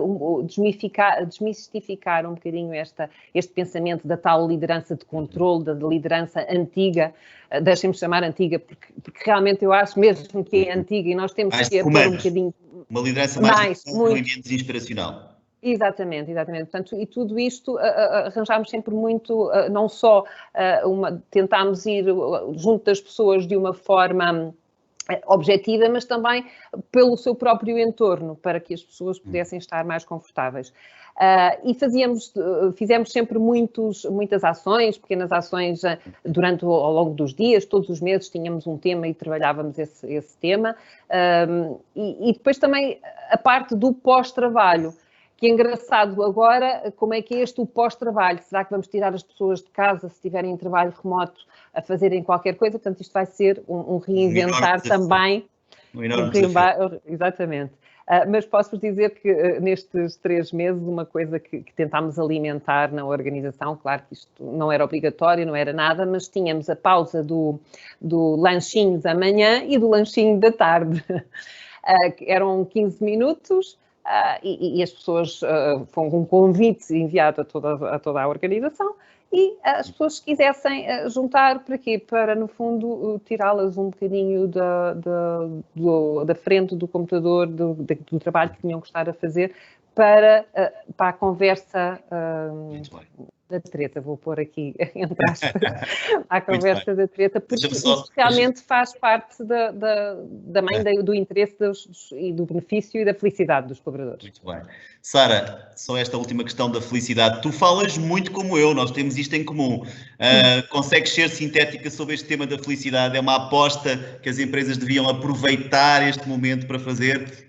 desmistificar um bocadinho este pensamento da tal liderança de controle, da liderança antiga, deixem-me chamar antiga, porque realmente eu acho mesmo que é antiga e nós temos que pôr um bocadinho... Uma liderança mais menos inspiracional. Exatamente. Portanto, e tudo isto arranjámos sempre muito, não só tentámos ir junto das pessoas de uma forma objetiva, mas também pelo seu próprio entorno, para que as pessoas pudessem estar mais confortáveis. E fizemos sempre muitas ações, pequenas ações ao longo dos dias, todos os meses tínhamos um tema e trabalhávamos esse tema. E depois também a parte do pós-trabalho, que é engraçado agora, como é que é o pós-trabalho? Será que vamos tirar as pessoas de casa, se tiverem em trabalho remoto, a fazerem qualquer coisa? Portanto, isto vai ser um reinventar também. Um enorme desafio. Exatamente. Mas posso-vos dizer que nestes 3 meses, uma coisa que tentámos alimentar na organização, claro que isto não era obrigatório, não era nada, mas tínhamos a pausa do lanchinho da manhã e do lanchinho da tarde. Eram 15 minutos. E as pessoas, foi um convite enviado a toda a organização, e as pessoas, se quisessem juntar, para quê? Para, no fundo, tirá-las um bocadinho da frente do computador, do trabalho que tinham que estar a fazer, para a conversa da treta, vou pôr aqui entre aspas, à conversa da treta, porque isso realmente faz parte do interesse e do benefício e da felicidade dos colaboradores. Muito bem. Sara, só esta última questão da felicidade. Tu falas muito como eu, nós temos isto em comum. Consegues ser sintética sobre este tema da felicidade? É uma aposta que as empresas deviam aproveitar este momento para fazer?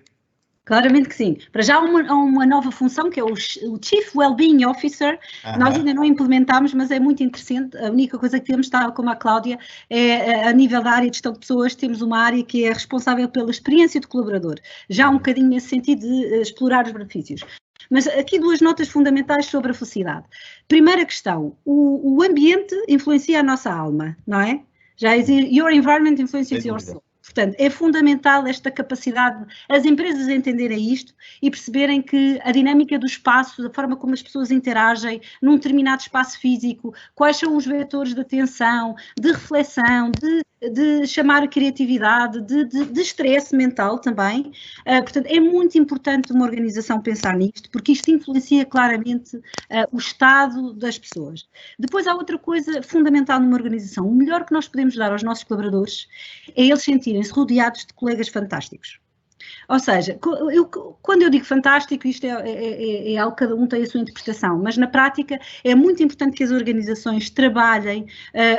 Claramente que sim. Para já há uma nova função, que é o Chief Wellbeing Officer. Nós ainda não implementámos, mas é muito interessante. A única coisa que temos, tal como a Cláudia, é a nível da área de gestão de pessoas, temos uma área que é responsável pela experiência do colaborador. Já um bocadinho nesse sentido de explorar os benefícios. Mas aqui 2 notas fundamentais sobre a felicidade. Primeira questão, o ambiente influencia a nossa alma, não é? Já existe, your environment influences your soul. Portanto, é fundamental esta capacidade, as empresas entenderem isto e perceberem que a dinâmica do espaço, a forma como as pessoas interagem num determinado espaço físico, quais são os vetores de atenção, de reflexão, de chamar a criatividade, de estresse mental também. Portanto, é muito importante uma organização pensar nisto, porque isto influencia claramente o estado das pessoas. Depois há outra coisa fundamental numa organização. O melhor que nós podemos dar aos nossos colaboradores é eles sentirem-se rodeados de colegas fantásticos. Ou seja, quando eu digo fantástico, isto é algo que cada um tem a sua interpretação, mas na prática é muito importante que as organizações trabalhem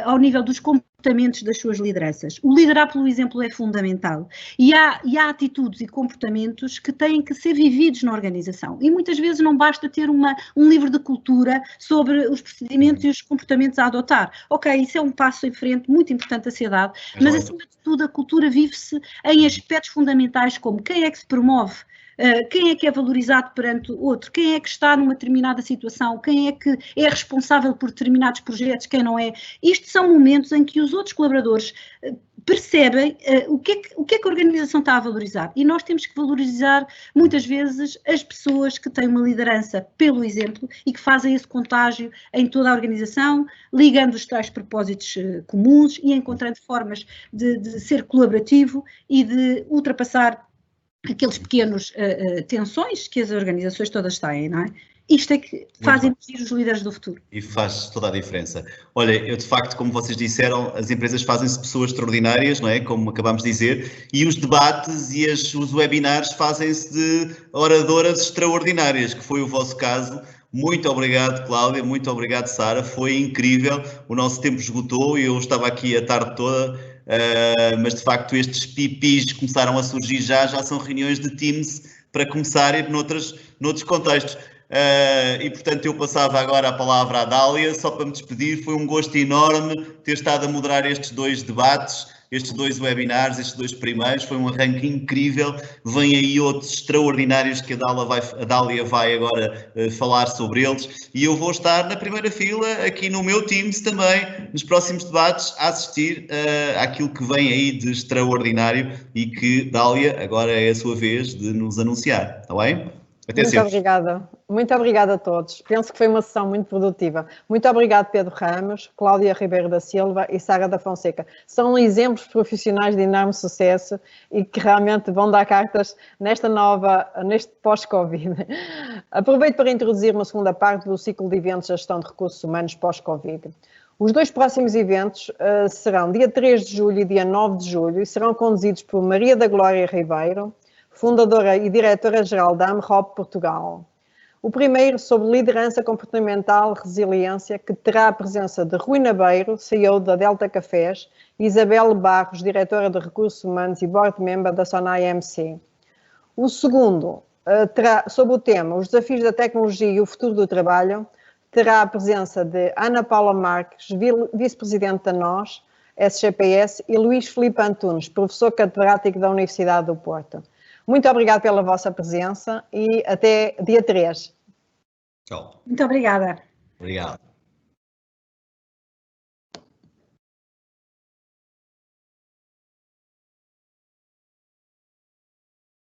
ao nível dos comportamentos das suas lideranças. O liderar pelo exemplo é fundamental e há atitudes e comportamentos que têm que ser vividos na organização e muitas vezes não basta ter um livro de cultura sobre os procedimentos e os comportamentos a adotar. Ok, isso é um passo em frente muito importante a ser dado, mas acima de tudo a cultura vive-se em aspectos fundamentais como quem é que se promove, quem é que é valorizado perante o outro, quem é que está numa determinada situação, quem é que é responsável por determinados projetos, quem não é. Isto são momentos em que os outros colaboradores percebem o que é que a organização está a valorizar e nós temos que valorizar muitas vezes as pessoas que têm uma liderança pelo exemplo e que fazem esse contágio em toda a organização, ligando os tais propósitos comuns e encontrando formas de ser colaborativo e de ultrapassar aqueles pequenos tensões que as organizações todas têm, não é? Isto é que fazem os líderes do futuro. E faz toda a diferença. Olha, eu de facto, como vocês disseram, as empresas fazem-se pessoas extraordinárias, não é? Como acabámos de dizer, e os debates e os webinars fazem-se de oradoras extraordinárias, que foi o vosso caso. Muito obrigado, Cláudia, muito obrigado, Sara, foi incrível, o nosso tempo esgotou e eu estava aqui a tarde toda, mas de facto estes pipis começaram a surgir já são reuniões de Teams para começarem noutros contextos. E portanto eu passava agora a palavra à Dália, só para me despedir, foi um gosto enorme ter estado a moderar estes 2 debates, estes 2 webinars, estes 2 primeiros, foi um arranque incrível, vem aí outros extraordinários que a Dália vai agora falar sobre eles e eu vou estar na primeira fila aqui no meu Teams também, nos próximos debates, a assistir àquilo que vem aí de extraordinário e que, Dália, agora é a sua vez de nos anunciar, está bem? Até muito sempre. Obrigada. Muito obrigada a todos. Penso que foi uma sessão muito produtiva. Muito obrigado, Pedro Ramos, Cláudia Ribeiro da Silva e Sara da Fonseca. São exemplos profissionais de enorme sucesso e que realmente vão dar cartas neste pós-Covid. Aproveito para introduzir uma segunda parte do ciclo de eventos da gestão de recursos humanos pós-Covid. Os 2 próximos eventos serão dia 3 de julho e dia 9 de julho e serão conduzidos por Maria da Glória Ribeiro, fundadora e diretora-geral da AMROP Portugal. O primeiro sobre liderança comportamental e resiliência, que terá a presença de Rui Nabeiro, CEO da Delta Cafés, e Isabel Barros, diretora de Recursos Humanos e board member da Sonai MC. O segundo, sobre o tema Os desafios da tecnologia e o futuro do trabalho, terá a presença de Ana Paula Marques, vice-presidente da NOS, SGPS, e Luís Filipe Antunes, professor catedrático da Universidade do Porto. Muito obrigada pela vossa presença e até dia 3. Tchau. Muito obrigada. Obrigado.